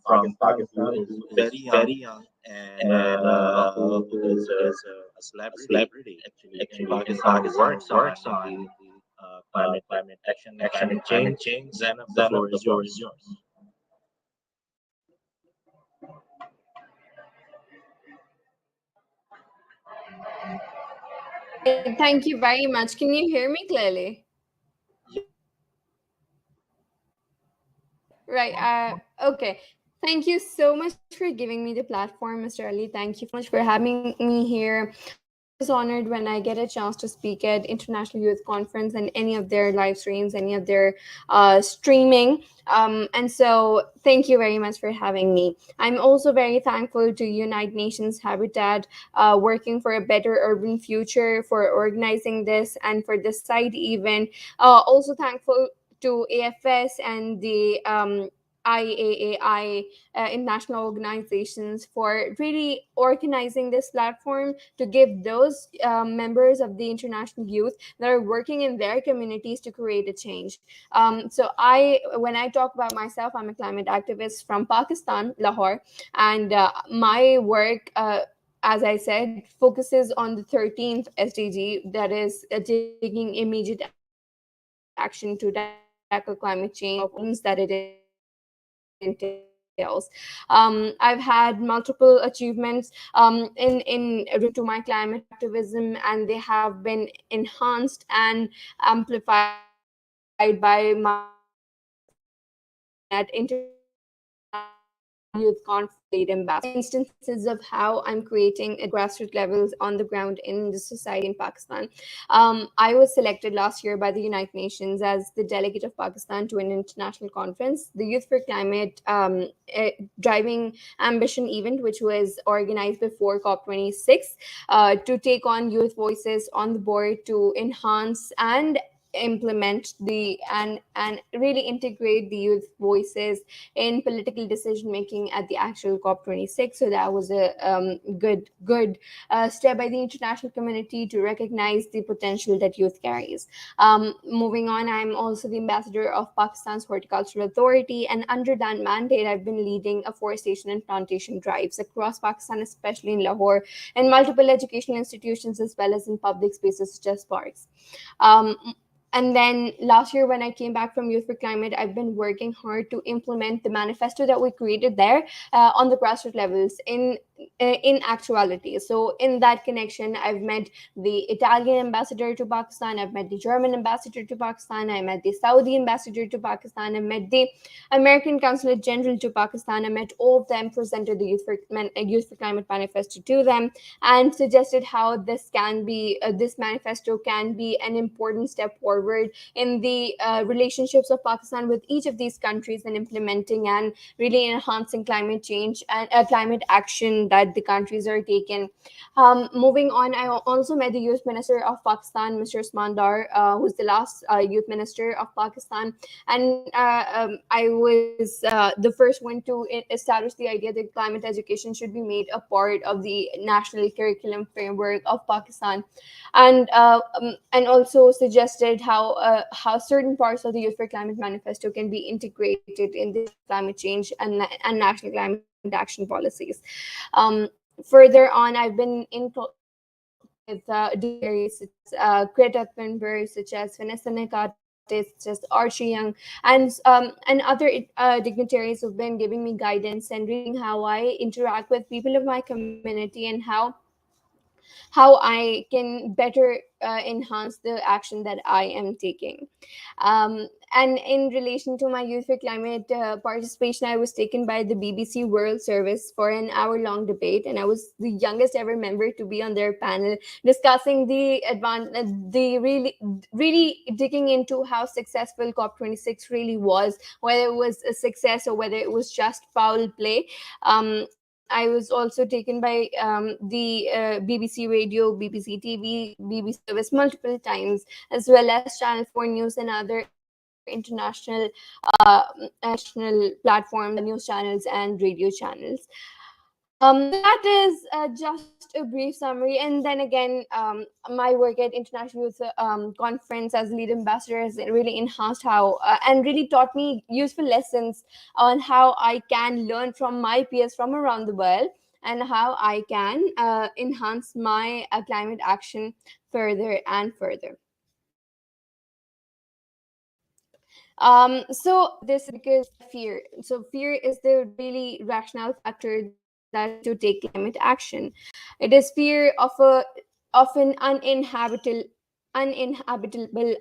from Pakistan, who is very young and who is a celebrity actually in Pakistan, who works on the climate action and change. Zainab, the floor is yours. Right, thank you very much. Can you hear me clearly? Right. Okay. Thank you so much for giving me the platform, Mr. Ali. Thank you so much for having me here. I'm always honored when I get a chance to speak at International Youth Conference and any of their live streams, any of their streaming. And so, thank you very much for having me. I'm also very thankful to United Nations Habitat, working for a better urban future, for organizing this and for this side event. Also thankful to AFS and the IAAI international organizations for really organizing this platform to give those members of the international youth that are working in their communities to create a change. When I talk about myself, I'm a climate activist from Pakistan, Lahore, and my work. As I said, focuses on the 13th SDG, that is taking immediate action to tackle climate change, that it entails. I've had multiple achievements in relation to my climate activism, and they have been enhanced and amplified by my work at international youth conference lead ambassador. Instances of how I'm creating at grassroots levels on the ground in the society in Pakistan. I was selected last year by the United Nations as the delegate of Pakistan to an international conference, the Youth for Climate Driving Ambition event, which was organized before COP26, to take on youth voices on the board to enhance and implement the and really integrate the youth voices in political decision making at the actual COP26. So that was a good step by the international community to recognize the potential that youth carries. Moving on, I'm also the ambassador of Pakistan's Horticultural Authority, and under that mandate, I've been leading afforestation and plantation drives across Pakistan, especially in Lahore, and multiple educational institutions as well as in public spaces such as parks. And then last year, when I came back from Youth for Climate, I've been working hard to implement the manifesto that we created there on the grassroots levels in actuality. So in that connection, I've met the Italian ambassador to Pakistan, I've met the German ambassador to Pakistan, I met the Saudi ambassador to Pakistan, I met the American Consulate General to Pakistan. I met all of them, presented the Youth for Climate manifesto to them, and suggested how this manifesto can be an important step forward in the relationships of Pakistan with each of these countries, and implementing and really enhancing climate change and climate action that the countries are taking. Moving on, I also met the Youth Minister of Pakistan, Mr. Usman Dar, who's the last Youth Minister of Pakistan, and I was the first one to establish the idea that climate education should be made a part of the national curriculum framework of Pakistan, and also suggested how certain parts of the Youth for Climate manifesto can be integrated in the climate change and national climate action policies. Further on, I've been in with dignitaries such as Greta Thunberg, such as Vanessa Nakate, such as Archie Young, and other dignitaries who've been giving me guidance and reading how I interact with people of my community, and how I can better enhance the action that I am taking. And in relation to my Youth for Climate participation, I was taken by the BBC World Service for an hour-long debate, and I was the youngest ever member to be on their panel discussing the really digging into how successful COP26 really was, whether it was a success or whether it was just foul play. I was also taken by the BBC Radio, BBC TV, BBC Service multiple times, as well as Channel 4 News and other international platforms, news channels, and radio channels. That is just a brief summary. And then again, my work at International Youth Conference as lead ambassador has really enhanced how and really taught me useful lessons on how I can learn from my peers from around the world and how I can enhance my climate action further and further. So this is because fear. So fear is the really rational factor that to take climate action. It is fear of an uninhabitable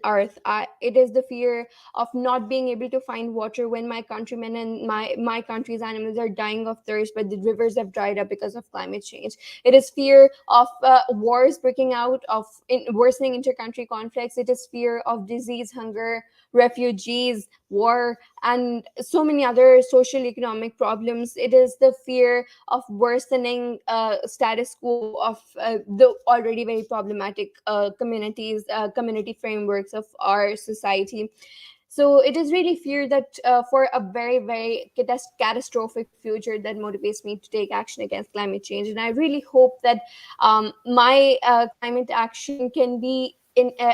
earth. It is the fear of not being able to find water when my countrymen and my country's animals are dying of thirst, but the rivers have dried up because of climate change. It is fear of wars breaking out, of worsening intercountry conflicts. It is fear of disease, hunger, refugees, war, and so many other social economic problems. It is the fear of worsening status quo of the already very problematic community frameworks of our society. So it is really fear that for a very, very catastrophic future that motivates me to take action against climate change. And I really hope that my climate action can be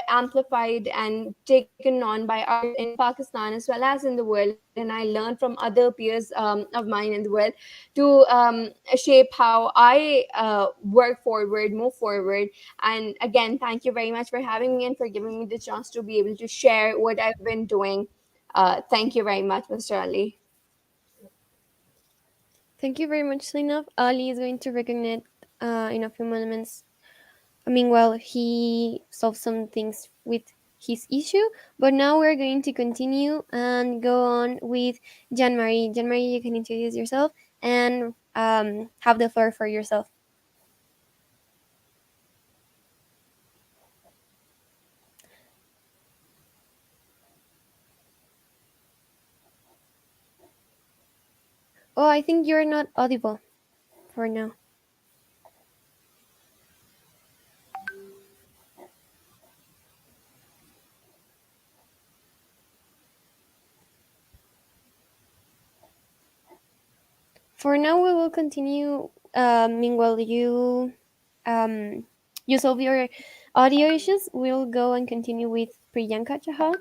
amplified and taken on by others in Pakistan as well as in the world. And I learn from other peers of mine in the world to shape how I work forward, move forward. And again, thank you very much for having me and for giving me the chance to be able to share what I've been doing. Thank you very much, Mr. Ali. Thank you very much, Zainab. Ali is going to reconnect in a few moments. Meanwhile, he solved some things with his issue, but now we're going to continue and go on with Jean-Marie. Jean-Marie, you can introduce yourself and have the floor for yourself. Oh, I think you're not audible for now. For now, we will continue. Meanwhile, you solve your audio issues. We'll go and continue with Priyanka Chahal.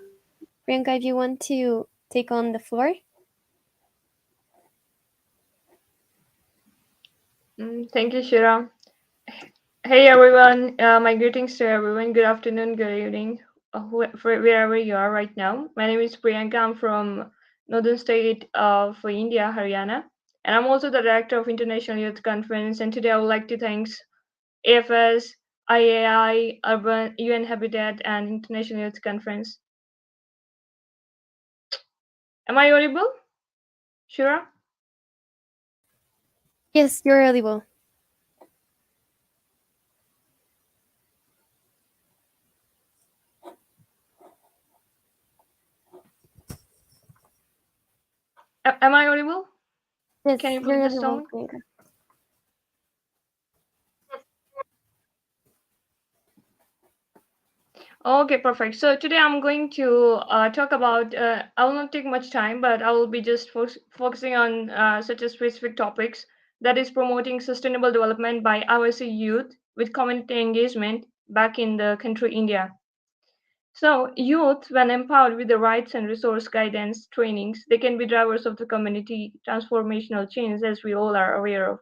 Priyanka, if you want to take on the floor. Thank you, Shira. Hey everyone, my greetings to everyone. Good afternoon, good evening, wherever you are right now. My name is Priyanka. I'm from northern state of India, Haryana, and I'm also the director of International Youth Conference. And today I would like to thank AFS, IAAI, Urban, UN Habitat, and International Youth Conference. Am I audible, Shira? Yes, you're audible. Am I audible? Yes, Can you you're please just tell audible, me? Priyanka. Okay, perfect. So today I'm going to talk about, I will not take much time, but I will be just focusing on such a specific topics, that is promoting sustainable development by IYC youth with community engagement back in the country India. So youth, when empowered with the rights and resource guidance trainings, they can be drivers of the community transformational change, as we all are aware of.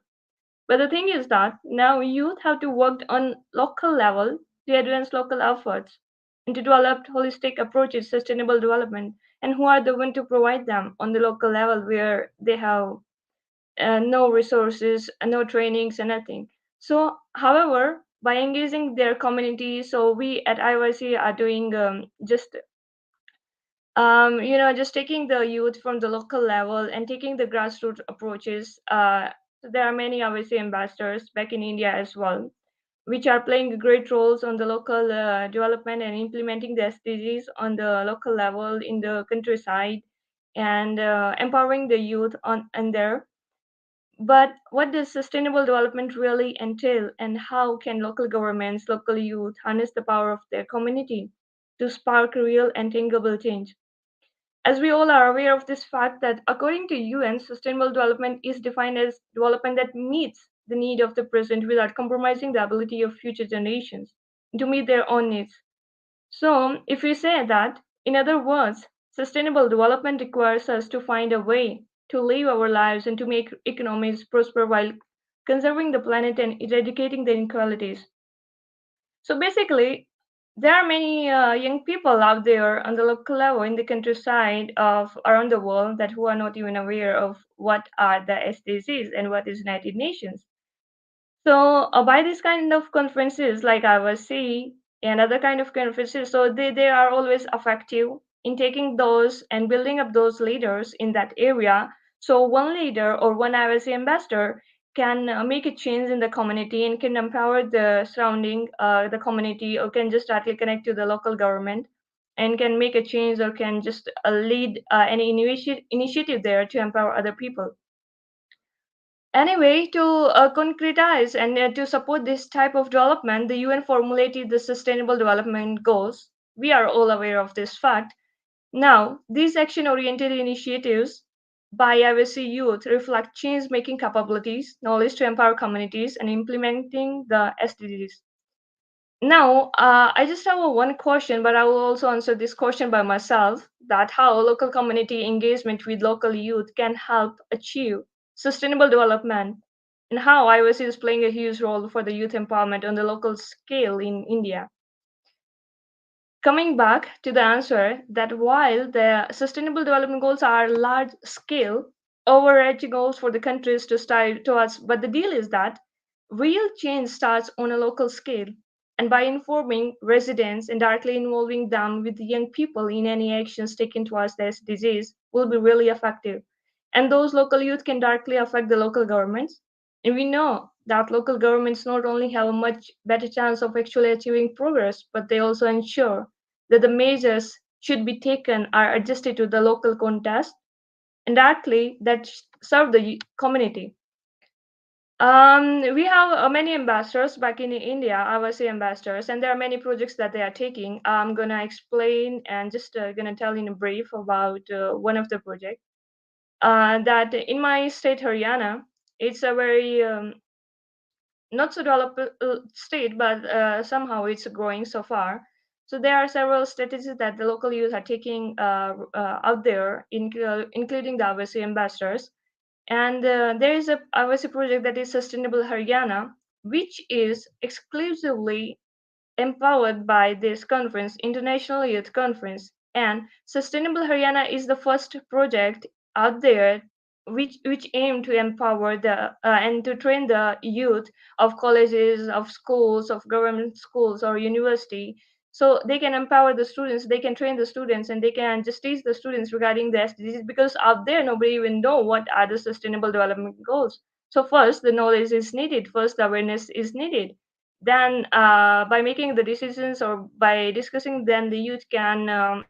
But the thing is that now youth have to work on local level to advance local efforts and to develop holistic approaches to sustainable development. And who are the one to provide them on the local level where they have no resources, no trainings, and nothing. So, however, by engaging their community, so we at IYC are doing just taking the youth from the local level and taking the grassroots approaches. There are many IYC ambassadors back in India as well, which are playing great roles on the local development and implementing the SDGs on the local level in the countryside and empowering the youth on and there. But what does sustainable development really entail, and how can local governments, local youth harness the power of their community to spark real and tangible change? As we all are aware of this fact that according to UN, sustainable development is defined as development that meets the need of the present without compromising the ability of future generations to meet their own needs. So, if we say that, in other words, sustainable development requires us to find a way to live our lives and to make economies prosper while conserving the planet and eradicating the inequalities. So basically, there are many young people out there on the local level in the countryside of around the world that who are not even aware of what are the SDGs and what is United Nations. So by this kind of conferences like IYC and other kind of conferences, so they are always effective in taking those and building up those leaders in that area. So one leader or one IYC ambassador can make a change in the community and can empower the surrounding the community, or can just directly connect to the local government and can make a change, or can just lead any initiative there to empower other people. Anyway, to concretize and to support this type of development, the UN formulated the Sustainable Development Goals. We are all aware of this fact. Now, these action oriented initiatives by IWC youth reflect change making capabilities, knowledge to empower communities, and implementing the SDGs. Now, I just have one question, but I will also answer this question by myself, that how local community engagement with local youth can help achieve sustainable development, and how IOC is playing a huge role for the youth empowerment on the local scale in India. Coming back to the answer, that while the sustainable development goals are large scale, overarching goals for the countries to strive towards, but the deal is that real change starts on a local scale. And by informing residents and directly involving them with the young people in any actions taken towards the SDGs will be really effective. And those local youth can directly affect the local governments. And we know that local governments not only have a much better chance of actually achieving progress, but they also ensure that the measures should be taken are adjusted to the local context and directly that serve the community. We have many ambassadors back in India, IWC ambassadors, and there are many projects that they are taking. I'm gonna explain and just gonna tell in a brief about one of the projects. That in my state, Haryana, it's a very not so developed state, but somehow it's growing so far. So there are several strategies that the local youth are taking out there, including the IWC ambassadors. And there is a IWC project that is Sustainable Haryana, which is exclusively empowered by this conference, International Youth Conference. And Sustainable Haryana is the first project out there which aim to empower the and to train the youth of colleges, of schools, of government schools or university. So they can empower the students, they can train the students, and they can just teach the students regarding the SDGs, because out there nobody even know what are the sustainable development goals. So first the knowledge is needed, first the awareness is needed, then by making the decisions or by discussing, then the youth can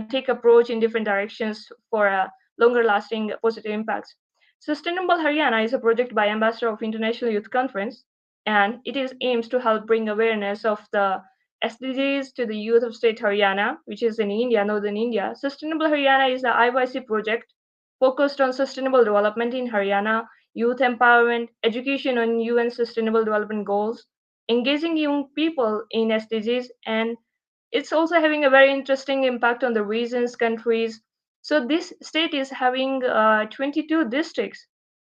take approach in different directions for longer lasting positive impacts. Sustainable Haryana is a project by ambassador of International Youth Conference, and it is aims to help bring awareness of the SDGs to the youth of state Haryana, which is in India, northern India. Sustainable Haryana is the IYC project focused on sustainable development in Haryana, youth empowerment, education on UN Sustainable Development Goals, engaging young people in SDGs, and it's also having a very interesting impact on the regions, countries. So this state is having 22 districts.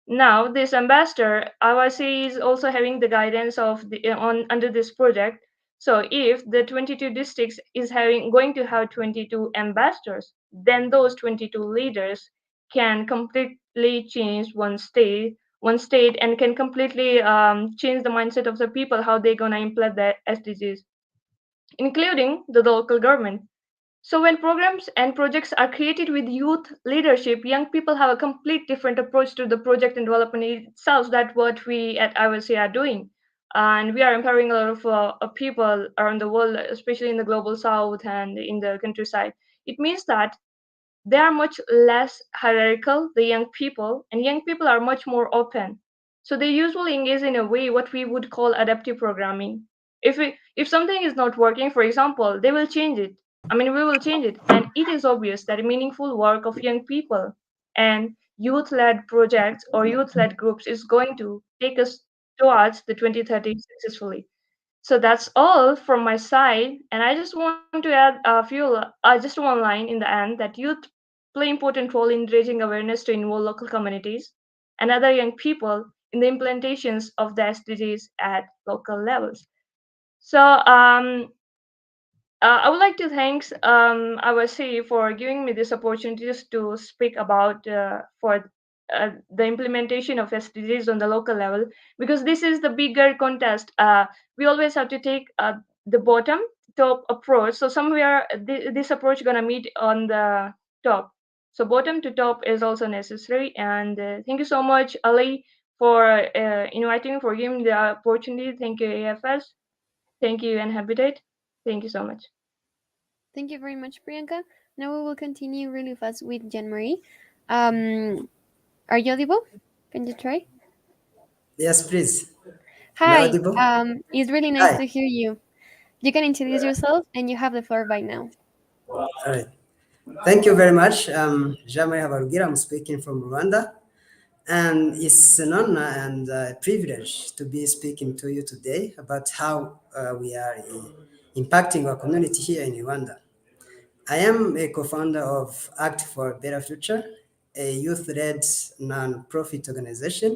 Now, this ambassador, IYC, is also having the guidance of the on under this project. So if the 22 districts is having going to have 22 ambassadors, then those 22 leaders can completely change one state, and can completely change the mindset of the people, how they're gonna implement the SDGs, including the local government. So when programs and projects are created with youth leadership, young people have a complete different approach to the project and development itself. That's what we at IWC are doing. And we are empowering a lot of people around the world, especially in the global south and in the countryside. It means that they are much less hierarchical, the young people, and young people are much more open. So they usually engage in a way what we would call adaptive programming. If something is not working, for example, they will change it. I mean, we will change it, and it is obvious that meaningful work of young people and youth-led projects or youth-led groups is going to take us towards the 2030 successfully. So that's all from my side, and I just want to add a few, just one line in the end that youth play important role in raising awareness to involve local communities and other young people in the implementations of the SDGs at local levels. So I would like to thank IYC for giving me this opportunity just to speak about for the implementation of SDGs on the local level, because this is the bigger contest. We always have to take the bottom top approach. So somewhere this approach gonna meet on the top. So bottom to top is also necessary. And thank you so much, Ali, for inviting me, for giving me the opportunity. Thank you, AFS. Thank you, and Habitat. Thank you so much. Thank you very much, Priyanka. Now we will continue really fast with Jean Marie. Are you audible? Can you try? Yes, please. Am I Hi. audible? It's really nice Hi. to hear you. You can introduce yourself, and you have the floor by now. All right. Thank you very much. Jean-Marie Habarugira, I'm speaking from Rwanda. And it's an honor and a privilege to be speaking to you today about how we are impacting our community here in Rwanda. I am a co-founder of Act for a Better Future, a youth-led non-profit organization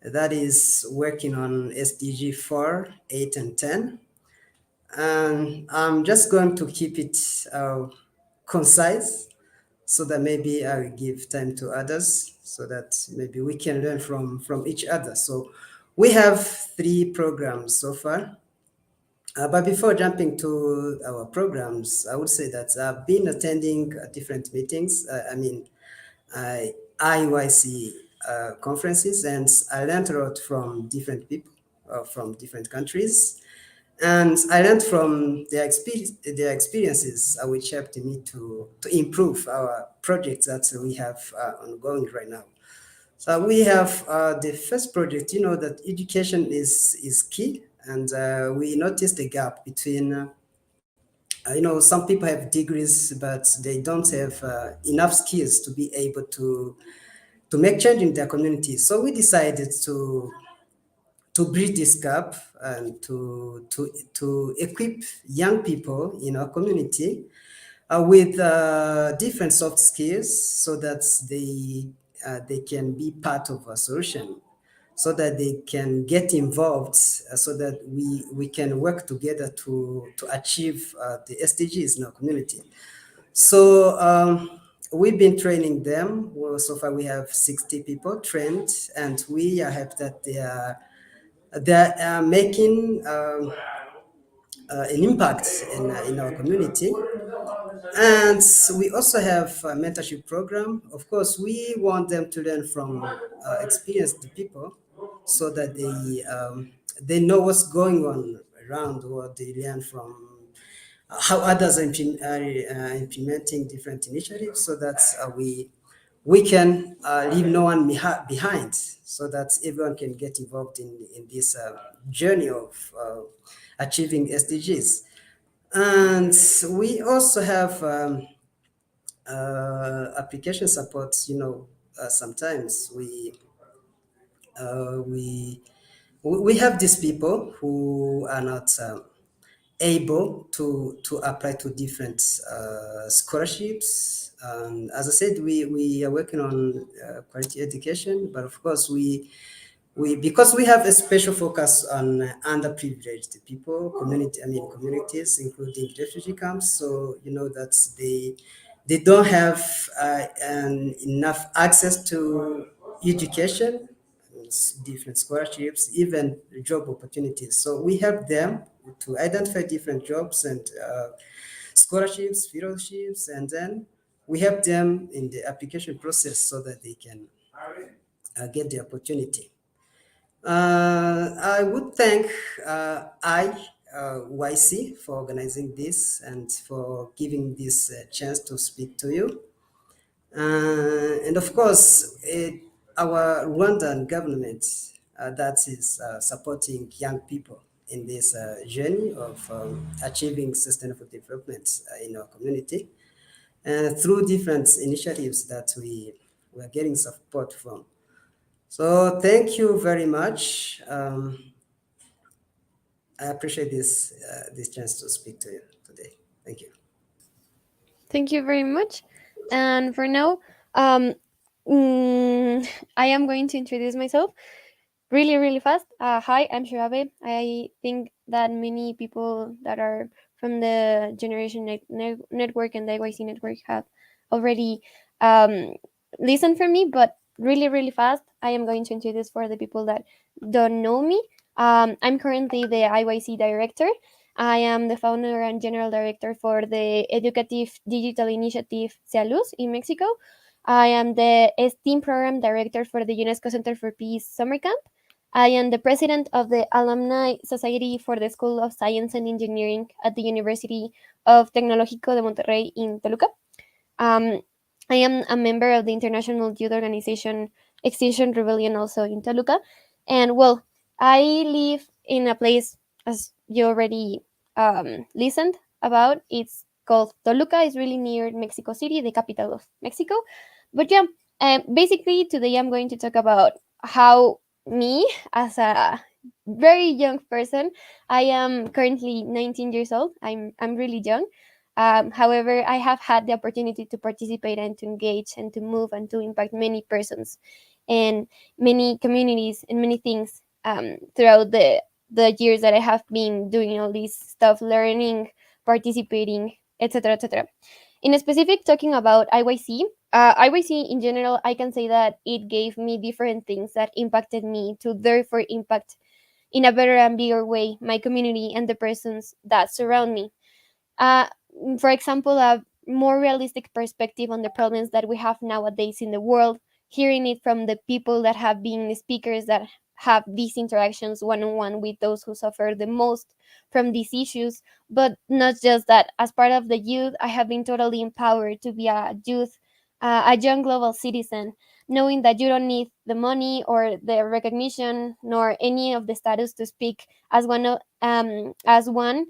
that is working on SDG 4, 8, and 10. And I'm just going to keep it concise so that maybe I will give time to others so that maybe we can learn from each other. So we have 3 programs so far. But before jumping to our programs, I would say that I've been attending different meetings. IYC conferences, and I learned a lot from different people from different countries. And I learned from their experiences, which helped me to improve our projects that we have ongoing right now. So we have the first project, that education is key. And we noticed the gap between, some people have degrees, but they don't have enough skills to be able to make change in their community. So we decided to bridge this gap and to equip young people in our community with different soft skills so that they can be part of a solution, so that they can get involved, so that we can work together to achieve the SDGs in our community. So we've been training them. Well, so far we have 60 people trained, and we are happy that they are making an impact in our community. And we also have a mentorship program. Of course, we want them to learn from experienced people so that they know what's going on around, what they learn from how others are implementing different initiatives, so that we can leave no one behind, so that everyone can get involved in this journey of achieving SDGs. And we also have application support. Sometimes we have these people who are not able to apply to different scholarships. As I said, we are working on quality education, but of course because we have a special focus on underprivileged people, communities, including refugee camps. So that they don't have enough access to education, different scholarships, even job opportunities. So we help them to identify different jobs and scholarships, fellowships, and then we help them in the application process so that they can get the opportunity. I would thank IYC for organizing this and for giving this chance to speak to you. And of course, our Rwandan government that is supporting young people in this journey of achieving sustainable development in our community through different initiatives that we are getting support from. So thank you very much. I appreciate this chance to speak to you today. Thank you. Thank you very much. And for now, um, I am going to introduce myself really, really fast. Hi, I'm Shirabe. I think that many people that are from the Generation Network and the IYC Network have already um, listened from me, but really, really fast, I am going to introduce for the people that don't know me. I'm currently the IYC director. I am the founder and general director for the educative digital initiative CEALUZ in Mexico. I am the STEAM program director for the UNESCO Center for Peace Summer Camp. I am the president of the Alumni Society for the School of Science and Engineering at the University of Tecnológico de Monterrey in Toluca. Um, I am a member of the international youth organization Extinction Rebellion, also in Toluca. And well, I live in a place, as you already listened about. It's called Toluca. It's really near Mexico City, the capital of Mexico. But yeah, basically today I'm going to talk about how me, as a very young person, I am currently 19 years old. I'm really young. However, I have had the opportunity to participate and to engage and to move and to impact many persons and many communities and many things throughout the years that I have been doing all this stuff, learning, participating, etc., etc. In specific, talking about IYC, IYC in general, I can say that it gave me different things that impacted me to therefore impact in a better and bigger way my community and the persons that surround me. Uh, for example, a more realistic perspective on the problems that we have nowadays in the world, hearing it from the people that have been speakers that have these interactions one on one with those who suffer the most from these issues. But not just that, as part of the youth, I have been totally empowered to be a youth, a young global citizen, knowing that you don't need the money or the recognition nor any of the status to speak as as one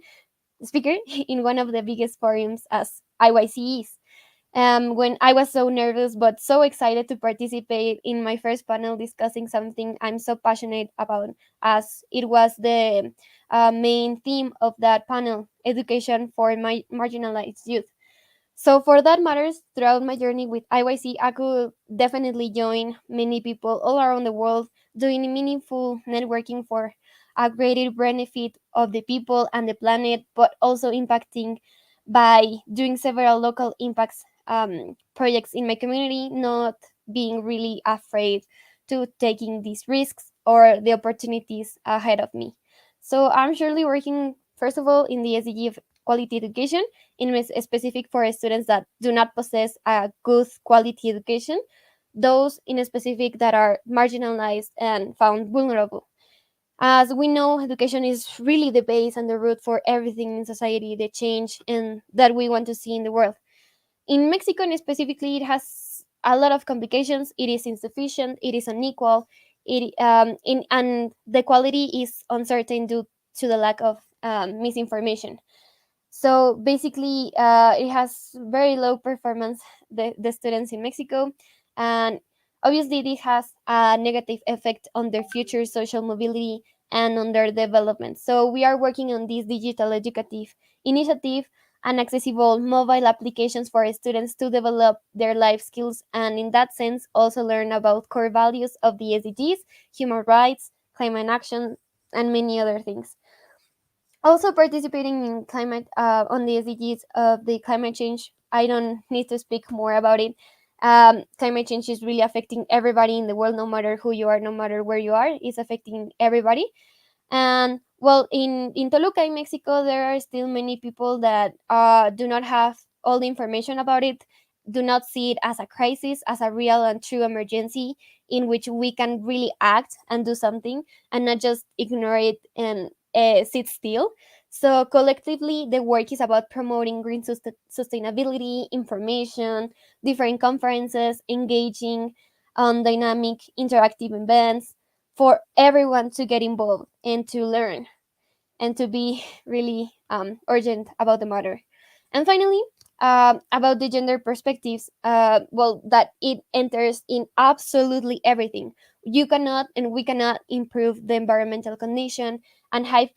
speaker in one of the biggest forums as IYC is. When I was so nervous but so excited to participate in my first panel discussing something I'm so passionate about, as it was the main theme of that panel, education for my marginalized youth. So, for that matters, throughout my journey with IYC, I could definitely join many people all around the world doing meaningful networking for a greater benefit of the people and the planet, but also impacting by doing several local impacts projects in my community, not being really afraid to taking these risks or the opportunities ahead of me. So I'm surely working, first of all, in the SDG of quality education, in specific for students that do not possess a good quality education, those in specific that are marginalized and found vulnerable. As we know, education is really the base and the root for everything in society, the change and that we want to see in the world. In Mexico, and specifically, it has a lot of complications. It is insufficient. It is unequal. And the quality is uncertain due to the lack of misinformation. So basically, it has very low performance, the students in Mexico. And obviously, this has a negative effect on their future social mobility and on their development. So we are working on this digital educative initiative and accessible mobile applications for students to develop their life skills and in that sense also learn about core values of the SDGs, human rights, climate action, and many other things. Also participating in climate on the SDGs of the climate change. I don't need to speak more about it. Climate change is really affecting everybody in the world, no matter who you are, no matter where you are. It's affecting everybody. And well, in Toluca, in Mexico, there are still many people that do not have all the information about it, do not see it as a crisis, as a real and true emergency in which we can really act and do something and not just ignore it and sit still. So collectively, the work is about promoting green sustainability, information, different conferences, engaging on dynamic interactive events for everyone to get involved and to learn and to be really urgent about the matter. And finally, about the gender perspectives, well, that it enters in absolutely everything. You cannot and we cannot improve the environmental condition and high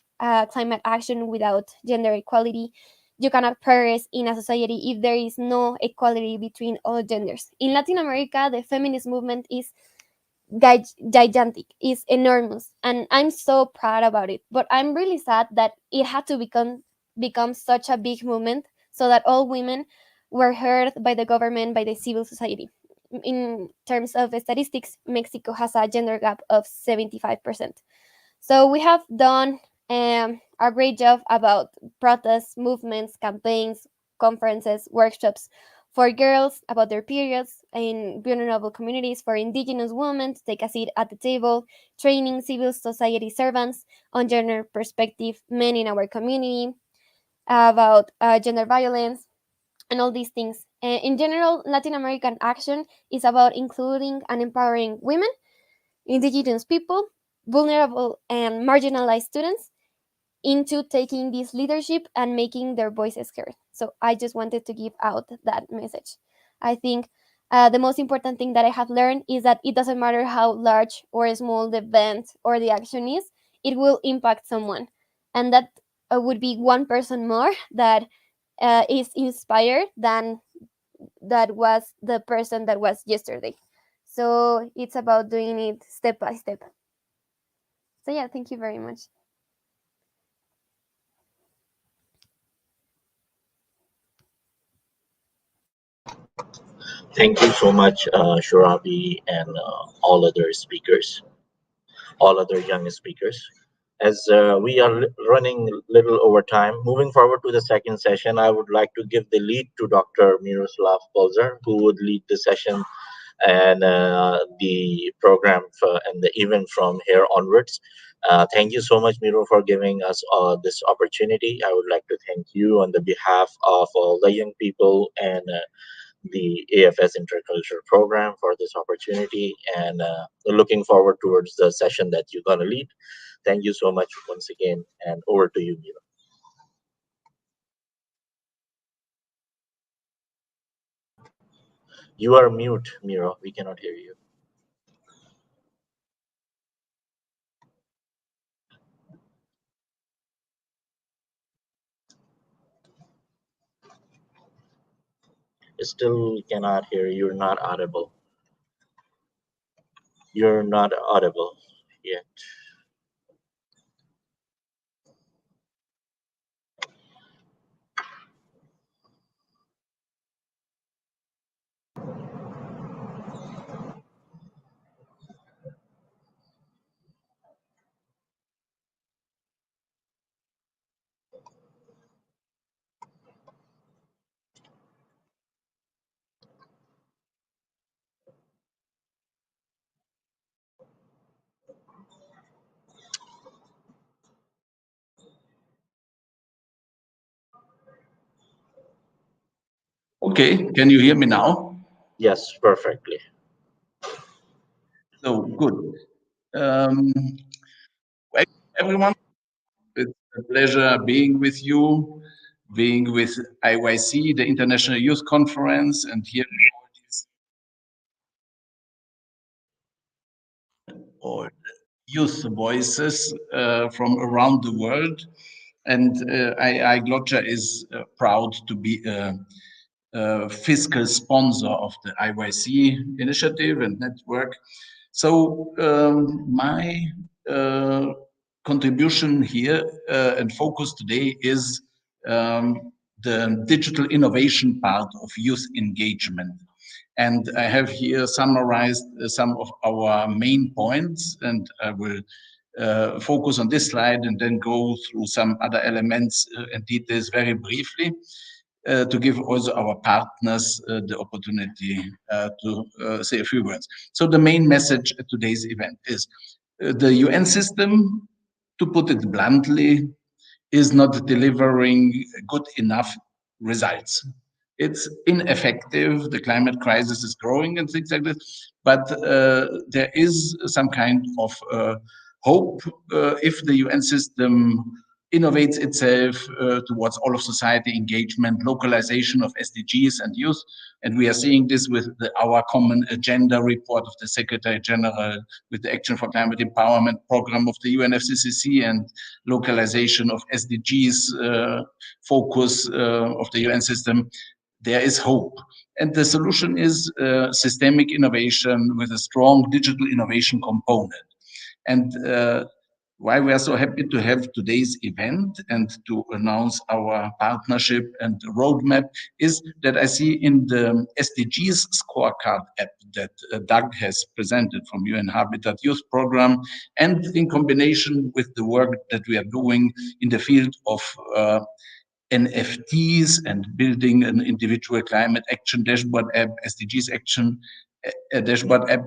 climate action without gender equality. You cannot progress in a society if there is no equality between all genders. In Latin America, the feminist movement is gigantic, is enormous, and I'm so proud about it. But I'm really sad that it had to become such a big movement so that all women were heard by the government, by the civil society. In terms of statistics, Mexico has a gender gap of 75%. So we have done a great job about protests, movements, campaigns, conferences, workshops for girls about their periods in vulnerable communities, for indigenous women to take a seat at the table, training civil society servants on gender perspective, men in our community, about gender violence, and all these things. In general, Latin American action is about including and empowering women, indigenous people, vulnerable and marginalized students into taking this leadership and making their voices heard. So I just wanted to give out that message. I think the most important thing that I have learned is that it doesn't matter how large or small the event or the action is, it will impact someone. And that would be one person more that is inspired than that was the person that was yesterday. So it's about doing it step by step. So yeah, thank you very much. Thank you so much, Shurabi, and all other speakers, all other young speakers. As we are running little over time, moving forward to the second session, I would like to give the lead to Dr. Miroslav Polzer, who would lead the session and the program and the event from here onwards. Thank you so much, Miro, for giving us this opportunity. I would like to thank you on the behalf of all the young people and the AFS Intercultural Program for this opportunity, and looking forward towards the session that you're going to lead. Thank you so much once again, and over to you, Miro. You are mute, Miro. We cannot hear you. Still cannot hear you. You're not audible. You're not audible yet. Okay, can you hear me now? Yes, perfectly. So good. Everyone, it's a pleasure being with you, being with IYC, the International Youth Conference, and here all youth voices from around the world. And IAAI GloCha is proud to be a fiscal sponsor of the IYC initiative and network. So my contribution here and focus today is the digital innovation part of youth engagement. And I have here summarized some of our main points, and I will focus on this slide and then go through some other elements and details very briefly to give also our partners the opportunity to say a few words. So the main message at today's event is the UN system, to put it bluntly, is not delivering good enough results. It's ineffective. The climate crisis is growing and things like this, but there is some kind of hope if the UN system innovates itself towards all of society engagement, localization of SDGs and youth. And we are seeing this with our common agenda report of the Secretary General, with the Action for Climate Empowerment program of the UNFCCC, and localization of SDGs focus of the UN system. There is hope. And the solution is systemic innovation with a strong digital innovation component. And why we are so happy to have today's event and to announce our partnership and roadmap is that I see in the SDGs scorecard app that Doug has presented from UN Habitat Youth Program, and in combination with the work that we are doing in the field of NFTs and building an individual climate action dashboard app, SDGs action dashboard app,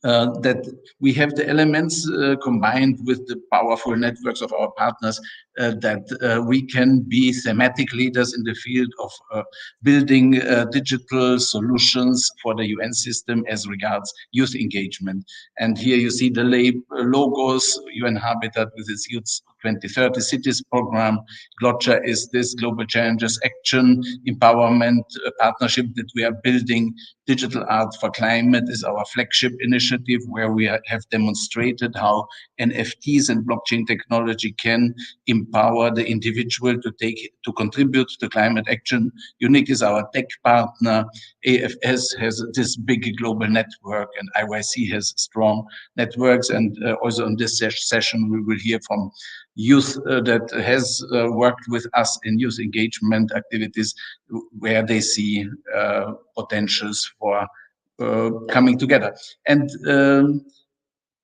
that we have the elements combined with the powerful networks of our partners that we can be thematic leaders in the field of building digital solutions for the UN system as regards youth engagement. And here you see the logos, UN Habitat with its Youth 2030 Cities program. GloCha is this Global Challenges Action Empowerment partnership that we are building. Digital Art for Climate is our flagship initiative, where we have demonstrated how NFTs and blockchain technology can empower the individual to contribute to climate action. UNIC is our tech partner. AFS has this big global network, and IYC has strong networks. And also on this session, we will hear from youth that has worked with us in youth engagement activities, where they see potentials for coming together. And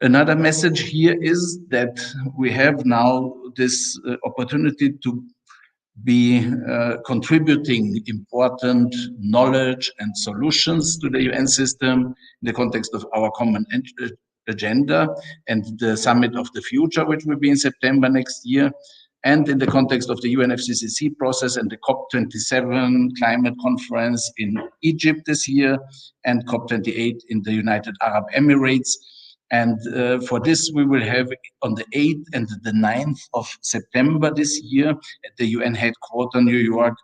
another message here is that we have now this opportunity to be contributing important knowledge and solutions to the UN system in the context of our common agenda and the Summit of the Future, which will be in September next year, and in the context of the UNFCCC process and the COP27 climate conference in Egypt this year, and COP28 in the United Arab Emirates. And for this, we will have on the 8th and the 9th of September this year at the UN headquarters, New York,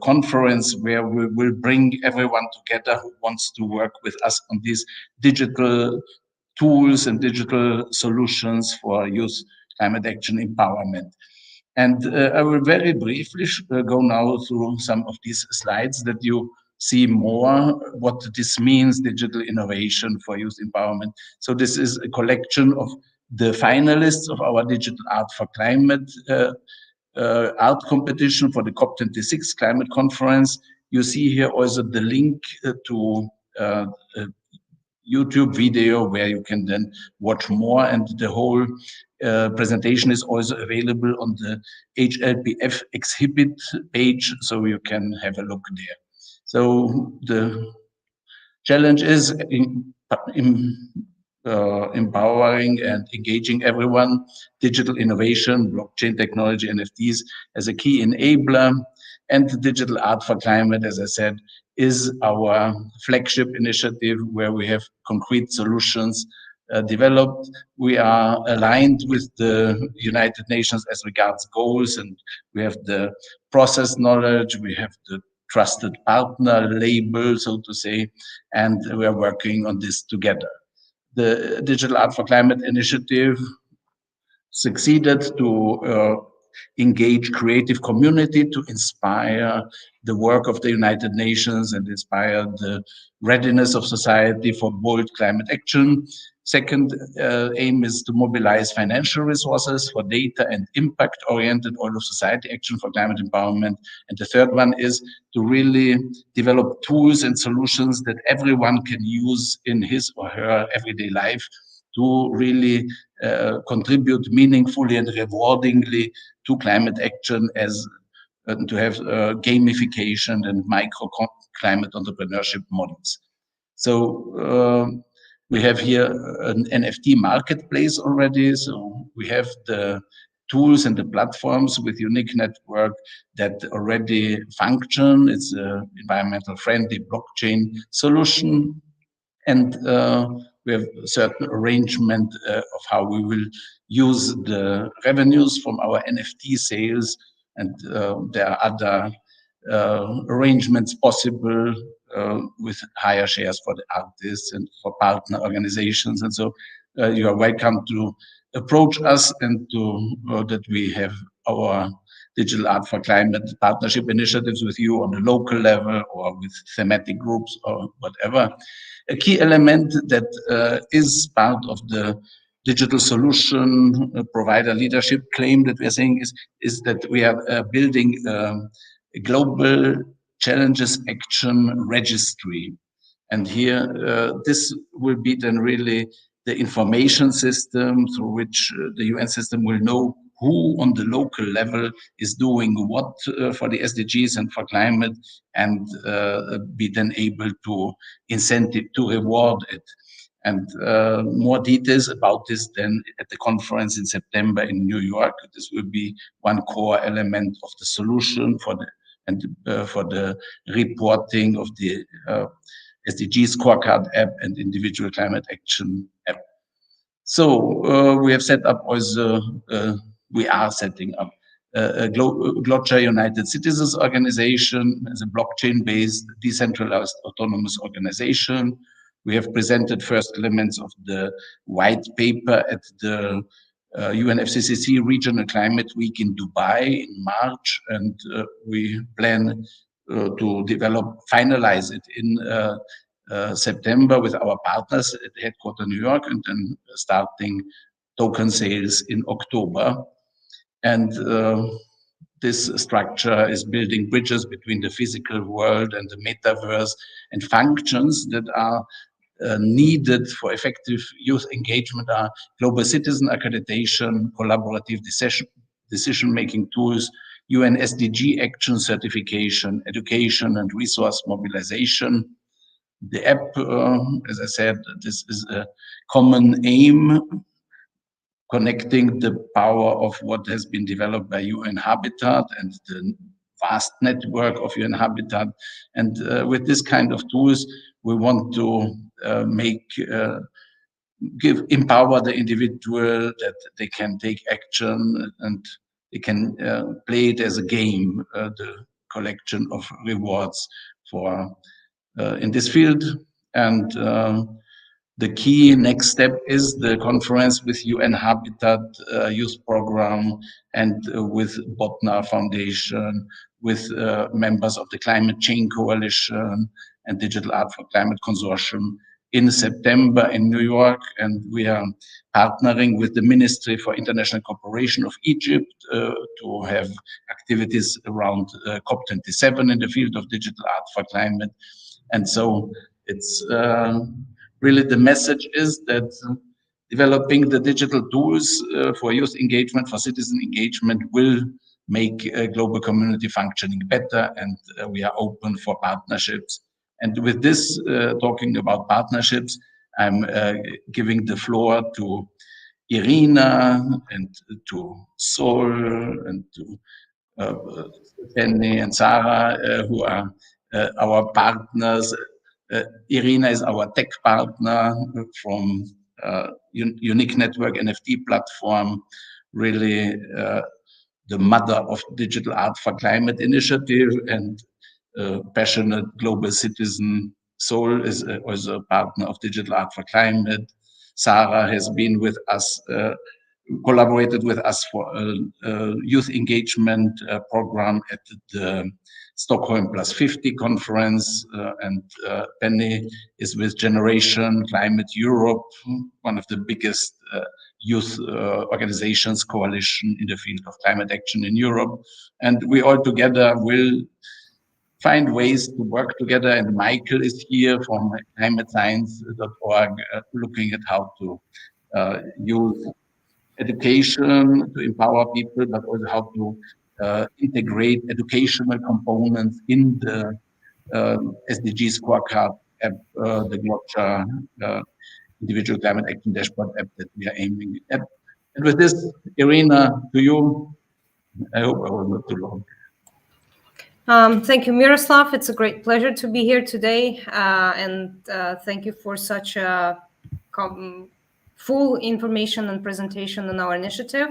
conference where we will bring everyone together who wants to work with us on these digital tools and digital solutions for youth climate action empowerment. And I will very briefly go now through some of these slides that you see more what this means, digital innovation for youth empowerment. So this is a collection of the finalists of our Digital Art for Climate art competition for the COP26 climate conference. You see here also the link to YouTube video where you can then watch more, and the whole presentation is also available on the HLPF exhibit page, so you can have a look there. So the challenge is empowering and engaging everyone, digital innovation, blockchain technology, NFTs as a key enabler, and Digital Art for Climate, as I said, is our flagship initiative where we have concrete solutions developed. We are aligned with the United Nations as regards goals, and we have the process knowledge, we have the trusted partner label, so to say, and we are working on this together. The Digital Art for Climate initiative succeeded to engage creative community to inspire the work of the United Nations and inspire the readiness of society for bold climate action. Second aim is to mobilize financial resources for data and impact-oriented all of society action for climate empowerment. And the third one is to really develop tools and solutions that everyone can use in his or her everyday life to really contribute meaningfully and rewardingly to climate action, as to have gamification and micro climate entrepreneurship models. So we have here an NFT marketplace already. So we have the tools and the platforms with unique network that already function. It's an environmental friendly blockchain solution. And we have a certain arrangement of how we will use the revenues from our NFT sales. And there are other arrangements possible with higher shares for the artists and for partner organizations. And so you are welcome to approach us and to that we have our digital art for climate partnership initiatives with you on the local level or with thematic groups or whatever. A key element that is part of the digital solution provider leadership claim that we are saying is that we are building a global challenges action registry. And here, this will be then really the information system through which the UN system will know who on the local level is doing what for the SDGs and for climate, and be then able to incentive, to reward it. And more details about this then at the conference in September in New York. This will be one core element of the solution for the reporting of the SDG scorecard app and individual climate action app. So we have set up also, we are setting up a GloCha United Citizens Organization as a blockchain-based decentralized autonomous organization. We have presented first elements of the white paper at the UNFCCC Regional Climate Week in Dubai in March, and we plan to finalize it in September with our partners at the headquarters New York, and then starting token sales in October. And this structure is building bridges between the physical world and the metaverse, and functions that are needed for effective youth engagement are global citizen accreditation, collaborative decision-making tools, UN SDG Action certification, education and resource mobilization. The app, as I said, this is a common aim, connecting the power of what has been developed by UN Habitat and the vast network of UN Habitat. And with this kind of tools, we want to empower the individual, that they can take action and they can play it as a game, the collection of rewards for in this field. And the key next step is the conference with UN Habitat Youth Program and with Botnar Foundation, with members of the Climate Change Coalition and Digital Art for Climate Consortium in September in New York. And we are partnering with the Ministry for International Cooperation of Egypt to have activities around COP27 in the field of digital art for climate. And so it's really the message is that developing the digital tools for youth engagement, for citizen engagement, will make global community functioning better, and we are open for partnerships. And with this, talking about partnerships, I'm giving the floor to Irina and to Sol and to Penny and Sarah, who are our partners. Irina is our tech partner from Unique Network NFT platform, really the mother of Digital Art for Climate initiative, and passionate global citizen. Sol is also a partner of Digital Art for Climate. Sarah has been with us, collaborated with us for a youth engagement program at the Stockholm Plus 50 conference, and Penny is with Generation Climate Europe, one of the biggest youth organizations coalition in the field of climate action in Europe. And we all together will find ways to work together. And Michael is here from climatescience.org, looking at how to use education to empower people, but also how to integrate educational components in the SDG scorecard app, the GloCha individual climate action dashboard app that we are aiming at. And with this, Irina, to you. I hope I was not too long. Thank you, Miroslav. It's a great pleasure to be here today, and thank you for such a full information and presentation on our initiative.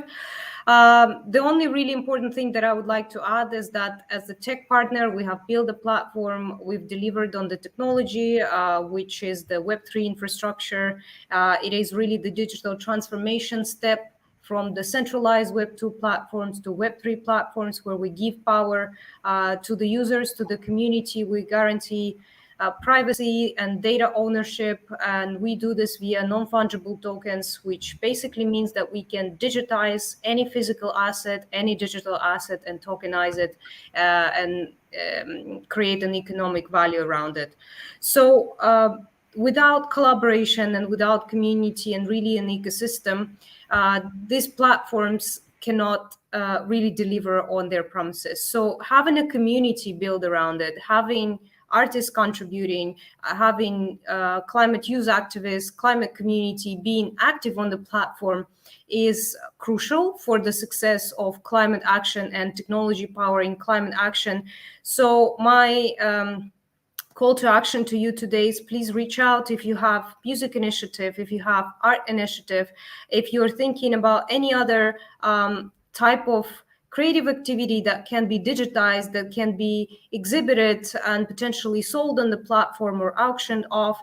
The only really important thing that I would like to add is that as a tech partner, we have built a platform, we've delivered on the technology, which is the Web3 infrastructure. It is really the digital transformation step from the centralized Web2 platforms to Web3 platforms, where we give power to the users, to the community. We guarantee privacy and data ownership, and we do this via non-fungible tokens, which basically means that we can digitize any physical asset, any digital asset, and tokenize it and create an economic value around it. So without collaboration and without community and really an ecosystem, these platforms cannot really deliver on their promises. So having a community built around it, having artists contributing, having climate use activists, climate community being active on the platform is crucial for the success of climate action and technology powering climate action. So my call to action to you today is please reach out if you have music initiative, if you have art initiative, if you're thinking about any other type of creative activity that can be digitized, that can be exhibited and potentially sold on the platform or auctioned off.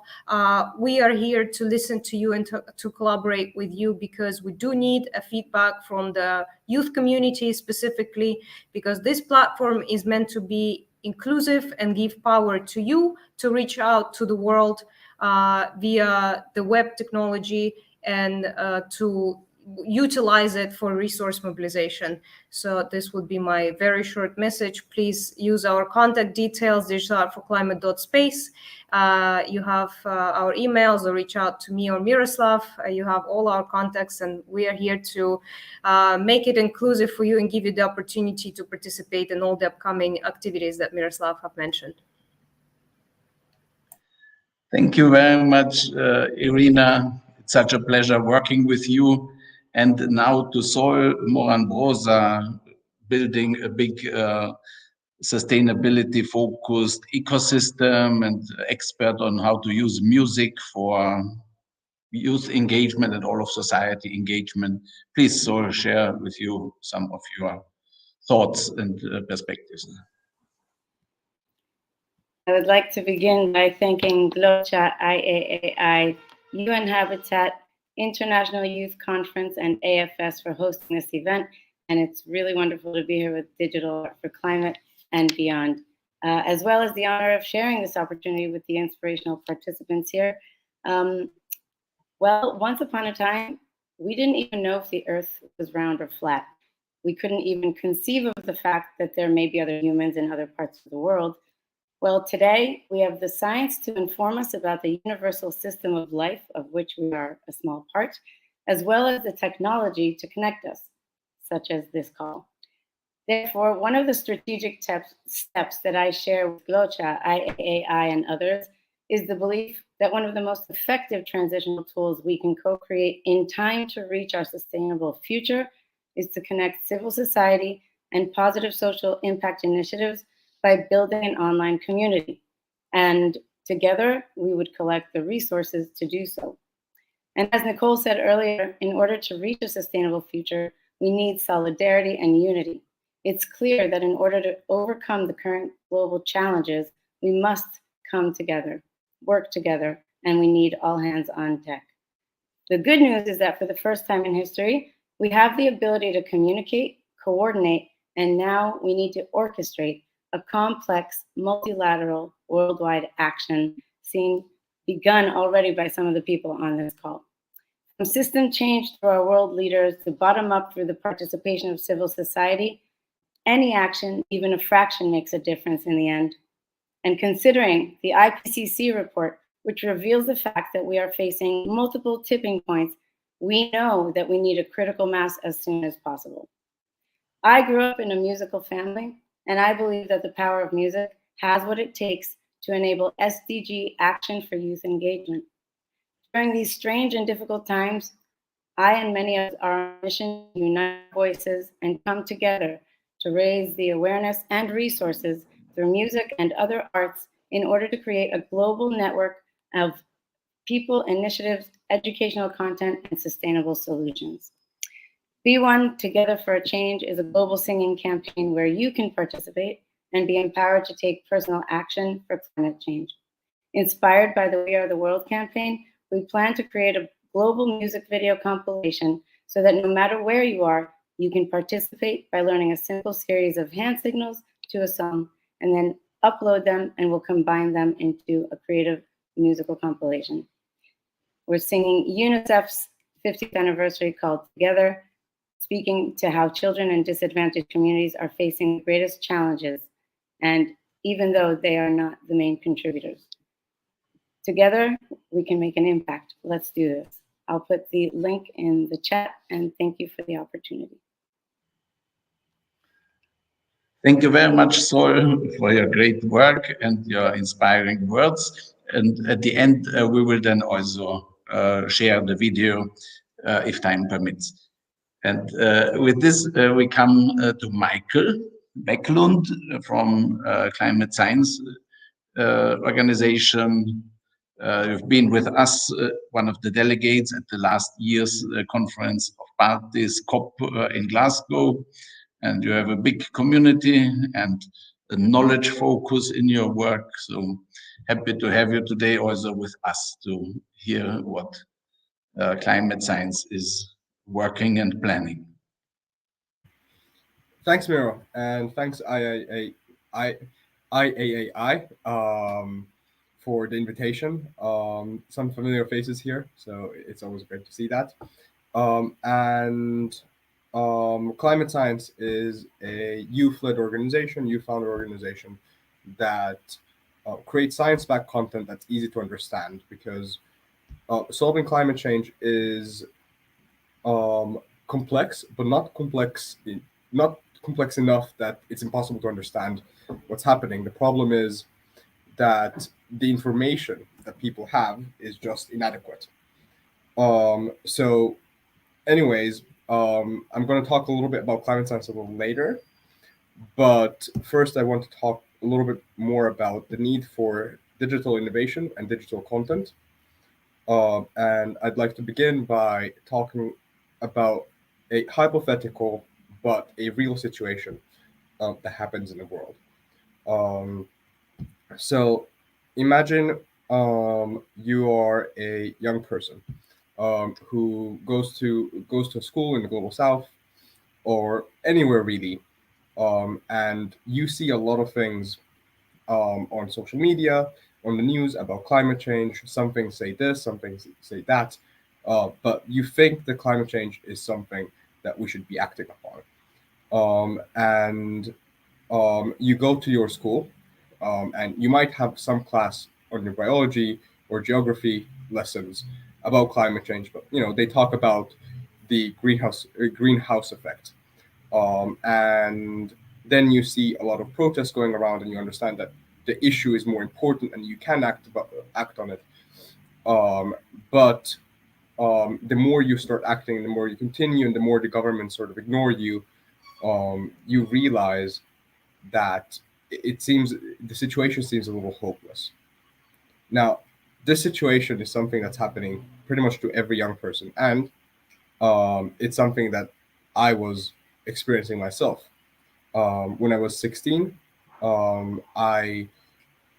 We are here to listen to you and to collaborate with you, because we do need a feedback from the youth community specifically, because this platform is meant to be inclusive and give power to you to reach out to the world via the web technology and to utilize it for resource mobilization. So this would be my very short message. Please use our contact details, digitalforclimate.space. You have our emails, or reach out to me or Miroslav. You have all our contacts, and we are here to make it inclusive for you and give you the opportunity to participate in all the upcoming activities that Miroslav have mentioned. Thank you very much, Irina. It's such a pleasure working with you. And now to Sol Moran-Broza, building a big sustainability-focused ecosystem and expert on how to use music for youth engagement and all of society engagement. Please, Sol, share with you some of your thoughts and perspectives. I would like to begin by thanking GloCha, IAAI, UN Habitat, International Youth Conference, and AFS for hosting this event. And it's really wonderful to be here with Digital Art for Climate and beyond, as well as the honor of sharing this opportunity with the inspirational participants here. Well, once upon a time, we didn't even know if the Earth was round or flat. We couldn't even conceive of the fact that there may be other humans in other parts of the world. Well, today we have the science to inform us about the universal system of life, of which we are a small part, as well as the technology to connect us, such as this call. Therefore, one of the strategic steps that I share with GloCha, IAAI, and others is the belief that one of the most effective transitional tools we can co-create in time to reach our sustainable future is to connect civil society and positive social impact initiatives by building an online community. And together, we would collect the resources to do so. And as Nicole said earlier, in order to reach a sustainable future, we need solidarity and unity. It's clear that in order to overcome the current global challenges, we must come together, work together, and we need all hands on deck. The good news is that for the first time in history, we have the ability to communicate, coordinate, and now we need to orchestrate a complex, multilateral, worldwide action begun already by some of the people on this call. From system change through our world leaders to bottom up through the participation of civil society, any action, even a fraction, makes a difference in the end. And considering the IPCC report, which reveals the fact that we are facing multiple tipping points, we know that we need a critical mass as soon as possible. I grew up in a musical family, and I believe that the power of music has what it takes to enable SDG action for youth engagement. During these strange and difficult times, I and many others are on a mission to unite voices and come together to raise the awareness and resources through music and other arts in order to create a global network of people, initiatives, educational content, and sustainable solutions. Be One Together for a Change is a global singing campaign where you can participate and be empowered to take personal action for climate change. Inspired by the We Are the World campaign, we plan to create a global music video compilation so that no matter where you are, you can participate by learning a simple series of hand signals to a song and then upload them, and we'll combine them into a creative musical compilation. We're singing UNICEF's 50th anniversary called Together, speaking to how children in disadvantaged communities are facing the greatest challenges, and even though they are not the main contributors. Together, we can make an impact. Let's do this. I'll put the link in the chat, and thank you for the opportunity. Thank you very much, Sol, for your great work and your inspiring words. And at the end, we will then also share the video if time permits. And with this, we come to Michael Backlund from Climate Science Organization. You've been with us, one of the delegates at the last year's conference of parties, COP in Glasgow. And you have a big community and a knowledge focus in your work. So happy to have you today also with us to hear what climate science is working and planning. Thanks, Miro, and thanks IAAI for the invitation. Some familiar faces here, so it's always great to see that. Climate Science is a youth-led organization, youth-founded organization that creates science-backed content that's easy to understand, because solving climate change is complex, but not complex enough that it's impossible to understand what's happening. The problem is that the information that people have is just inadequate. So anyways, I'm going to talk a little bit about climate science a little later, but first I want to talk a little bit more about the need for digital innovation and digital content. And I'd like to begin by talking about a hypothetical but a real situation that happens in the world. So imagine you are a young person who goes to a school in the global south or anywhere really, and you see a lot of things on social media, on the news about climate change. Some things say this, some things say that, but you think that climate change is something that we should be acting upon. You go to your school, and you might have some class on your biology or geography lessons about climate change, but they talk about the greenhouse effect, and then you see a lot of protests going around, and you understand that the issue is more important and you can act on it. But the more you start acting, the more you continue, and the more the government sort of ignore you, you realize that it seems the situation seems a little hopeless. Now, this situation is something that's happening pretty much to every young person, and it's something that I was experiencing myself. When I was 16, I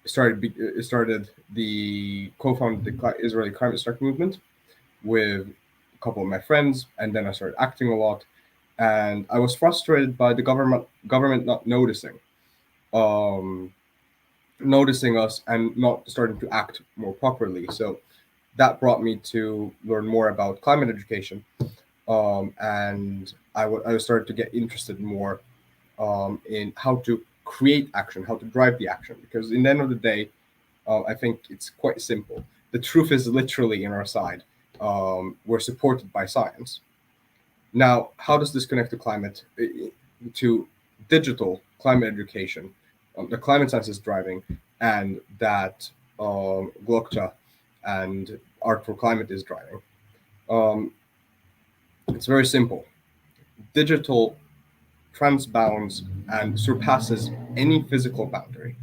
co-founded the Israeli climate strike movement with a couple of my friends, and then I started acting a lot, and I was frustrated by the government not noticing us and not starting to act more properly. So that brought me to learn more about climate education, and I started to get interested more in how to create action, how to drive the action, because in the end of the day, I think it's quite simple. The truth is literally in our side. We're supported by science. Now, how does this connect to digital climate education? The climate science is driving, and that GloCha and Art for Climate is driving. It's very simple. Digital transbounds and surpasses any physical boundary.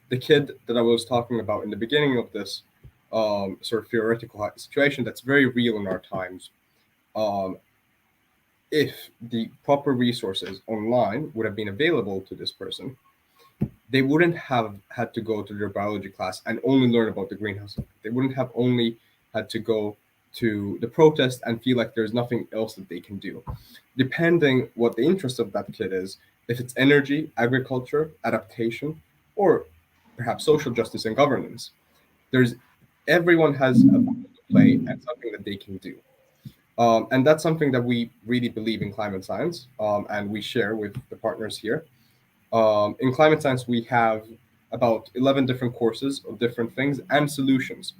The kid that I was talking about in the beginning of this sort of theoretical situation that's very real in our times, if the proper resources online would have been available to this person, they wouldn't have had to go to their biology class and only learn about the greenhouse effect. They wouldn't have only had to go to the protest and feel like there's nothing else that they can do. Depending what the interest of that kid is, if it's energy, agriculture, adaptation, or perhaps social justice and governance, everyone has a role to play and something that they can do. And that's something that we really believe in climate science, and we share with the partners here. In climate science, we have about 11 different courses of different things and solutions.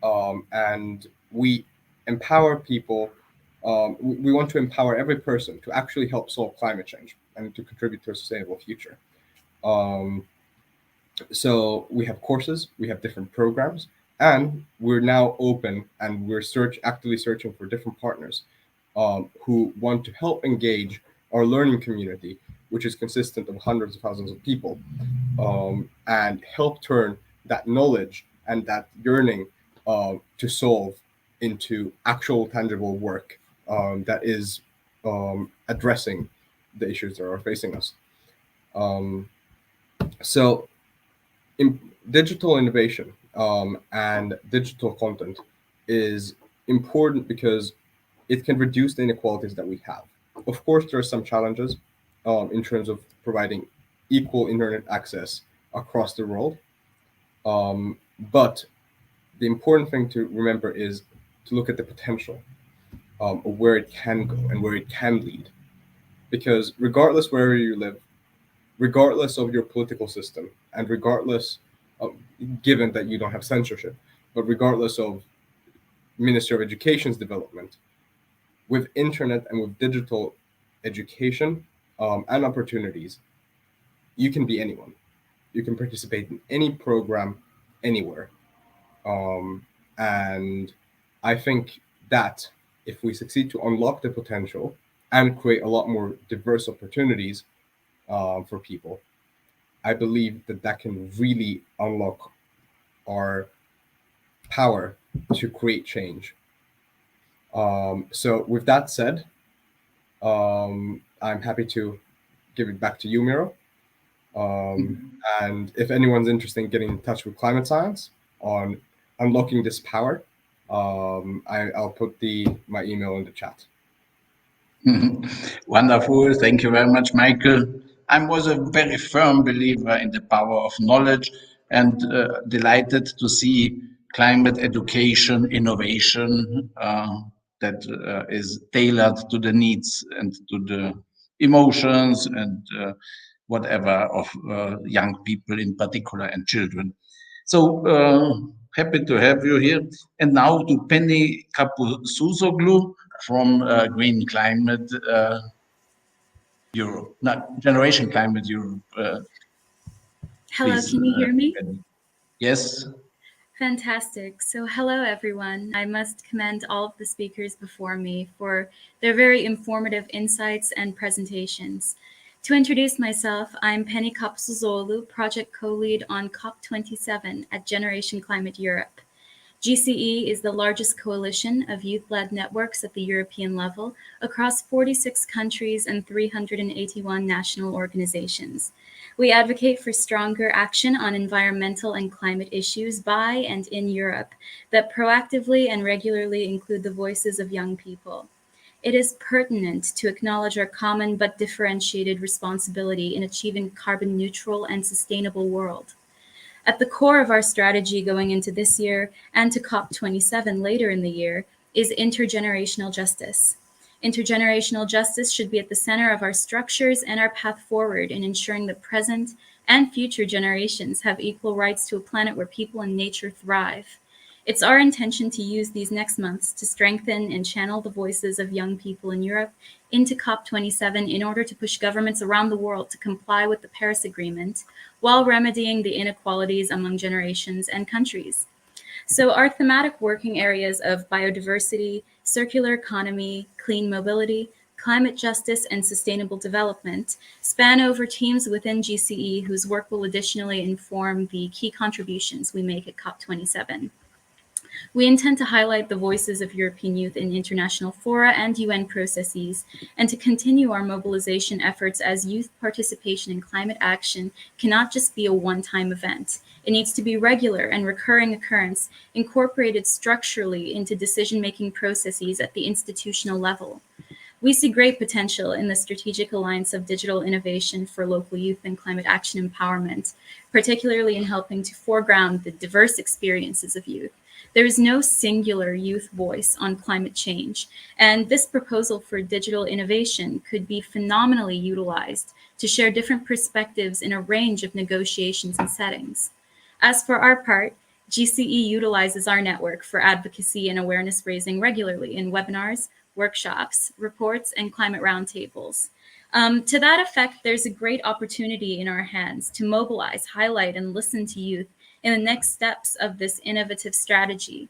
And we empower people. We want to empower every person to actually help solve climate change and to contribute to a sustainable future. So we have courses, we have different programs, and we're now open and we're actively searching for different partners who want to help engage our learning community, which is consistent of hundreds of thousands of people, and help turn that knowledge and that yearning to solve into actual tangible work that is addressing the issues that are facing us. So digital innovation and digital content is important because it can reduce the inequalities that we have. Of course, there are some challenges in terms of providing equal internet access across the world. But the important thing to remember is to look at the potential of where it can go and where it can lead. Because regardless wherever you live, regardless of your political system, and regardless of, given that you don't have censorship, but regardless of Ministry of Education's development, with internet and with digital education and opportunities, you can be anyone. You can participate in any program anywhere. And I think that if we succeed to unlock the potential and create a lot more diverse opportunities for people, I believe that that can really unlock our power to create change. So with that said, I'm happy to give it back to you, Miro. And if anyone's interested in getting in touch with climate science on unlocking this power, I'll put my email in the chat. Wonderful. Thank you very much, Michael. I was a very firm believer in the power of knowledge and delighted to see climate education innovation that is tailored to the needs and to the emotions and whatever of young people in particular and children. So happy to have you here. And now to Penny Kapusuzoglu from Green Climate Europe, not Generation Climate Europe. Hello, Please, can you hear me? Yes. Fantastic. So hello, everyone. I must commend all of the speakers before me for their very informative insights and presentations. To introduce myself, I'm Penny Kapsuzoglu, project co-lead on COP27 at Generation Climate Europe. GCE is the largest coalition of youth-led networks at the European level across 46 countries and 381 national organizations. We advocate for stronger action on environmental and climate issues by and in Europe that proactively and regularly include the voices of young people. It is pertinent to acknowledge our common but differentiated responsibility in achieving a carbon neutral and sustainable world. At the core of our strategy going into this year and to COP27 later in the year is intergenerational justice. Intergenerational justice should be at the center of our structures and our path forward in ensuring that present and future generations have equal rights to a planet where people and nature thrive. It's our intention to use these next months to strengthen and channel the voices of young people in Europe into COP27 in order to push governments around the world to comply with the Paris Agreement while remedying the inequalities among generations and countries. So our thematic working areas of biodiversity, circular economy, clean mobility, climate justice, and sustainable development span over teams within GCE whose work will additionally inform the key contributions we make at COP27. We intend to highlight the voices of European youth in international fora and UN processes, and to continue our mobilization efforts as youth participation in climate action cannot just be a one-time event. It needs to be regular and recurring occurrence, incorporated structurally into decision-making processes at the institutional level. We see great potential in the strategic alliance of digital innovation for local youth and climate action empowerment, particularly in helping to foreground the diverse experiences of youth. There is no singular youth voice on climate change, and this proposal for digital innovation could be phenomenally utilized to share different perspectives in a range of negotiations and settings. As for our part, GCE utilizes our network for advocacy and awareness raising regularly in webinars, workshops, reports, and climate roundtables. To that effect, there's a great opportunity in our hands to mobilize, highlight, and listen to youth in the next steps of this innovative strategy.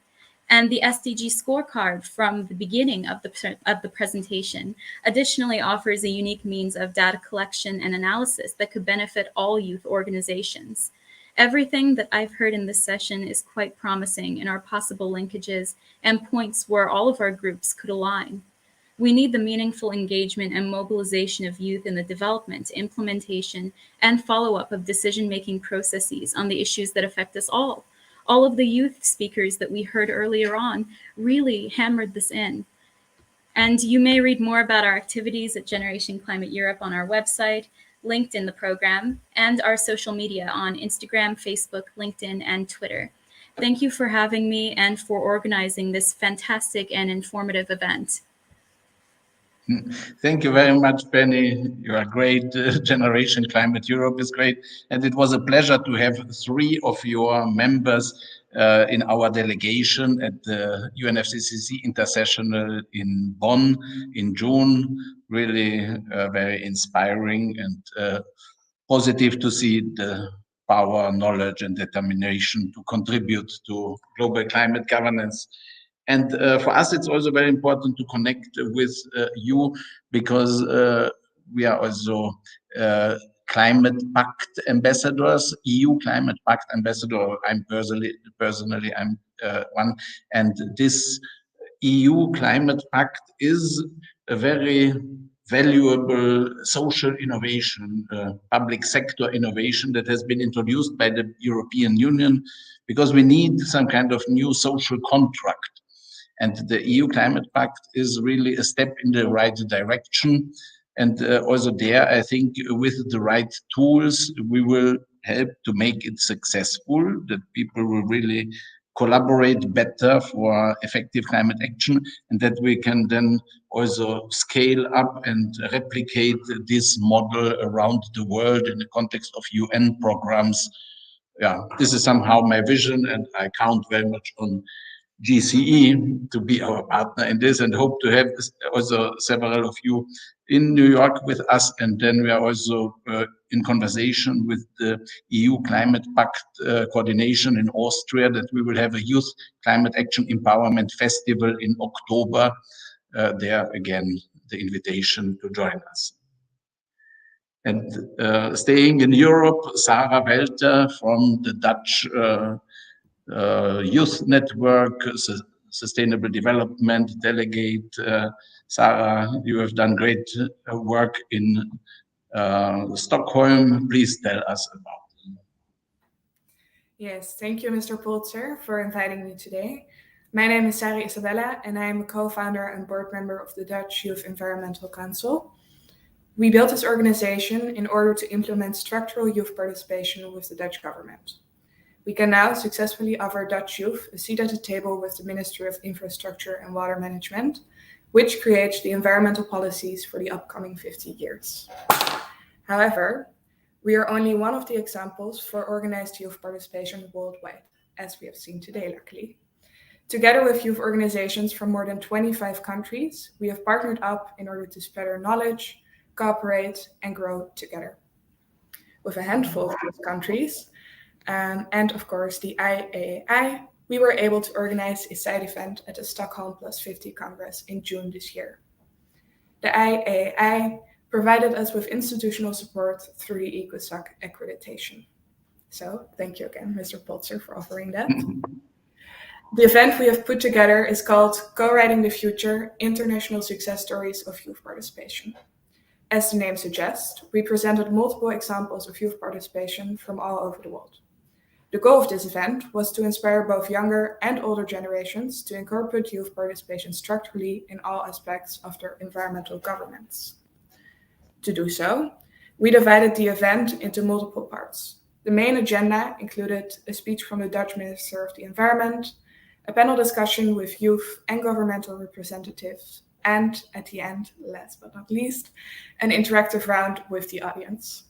And the SDG scorecard from the beginning of the presentation additionally offers a unique means of data collection and analysis that could benefit all youth organizations. Everything that I've heard in this session is quite promising and are possible linkages and points where all of our groups could align. We need the meaningful engagement and mobilization of youth in the development, implementation, and follow-up of decision-making processes on the issues that affect us all. All of the youth speakers that we heard earlier on really hammered this in. And you may read more about our activities at Generation Climate Europe on our website, linked in the program, and our social media on Instagram, Facebook, LinkedIn, and Twitter. Thank you for having me and for organizing this fantastic and informative event. Thank you very much, Penny. You are great. Generation Climate Europe is great. And it was a pleasure to have 3 of your members in our delegation at the UNFCCC Intersessional in Bonn in June. Really very inspiring and positive to see the power, knowledge, and determination to contribute to global climate governance. And for us, it's also very important to connect with you because we are also Climate Pact ambassadors, EU Climate Pact ambassador. I'm personally I'm one. And this EU Climate Pact is a very valuable social innovation, public sector innovation that has been introduced by the European Union because we need some kind of new social contract. And the EU Climate Pact is really a step in the right direction. And also there, I think with the right tools, we will help to make it successful, that people will really collaborate better for effective climate action, and that we can then also scale up and replicate this model around the world in the context of UN programs. Yeah, this is somehow my vision, and I count very much on GCE to be our partner in this, and hope to have also several of you in New York with us. And then we are also in conversation with the EU Climate Pact coordination in Austria, that we will have a Youth Climate Action Empowerment Festival in October. There again, the invitation to join us. And staying in Europe, Sarah Welter from the Dutch Youth Network, Sustainable Development Delegate. Sarah, you have done great work in Stockholm. Please tell us about it. Yes, thank you, Mr. Polzer, for inviting me today. My name is Sarah Isabella, and I am a co-founder and board member of the Dutch Youth Environmental Council. We built this organization in order to implement structural youth participation with the Dutch government. We can now successfully offer Dutch youth a seat at the table with the Ministry of Infrastructure and Water Management, which creates the environmental policies for the upcoming 50 years. However, we are only one of the examples for organized youth participation worldwide, as we have seen today, luckily. Together with youth organizations from more than 25 countries, we have partnered up in order to spread our knowledge, cooperate, and grow together. With a handful of youth countries, and of course the IAAI, we were able to organize a side event at the Stockholm Plus 50 Congress in June this year. The IAAI provided us with institutional support through the GloCha accreditation. So thank you again, Mr. Polzer, for offering that. The event we have put together is called Co-Writing the Future, International Success Stories of Youth Participation. As the name suggests, we presented multiple examples of youth participation from all over the world. The goal of this event was to inspire both younger and older generations to incorporate youth participation structurally in all aspects of their environmental governance. To do so, we divided the event into multiple parts. The main agenda included a speech from the Dutch Minister of the Environment, a panel discussion with youth and governmental representatives, and at the end, last but not least, an interactive round with the audience.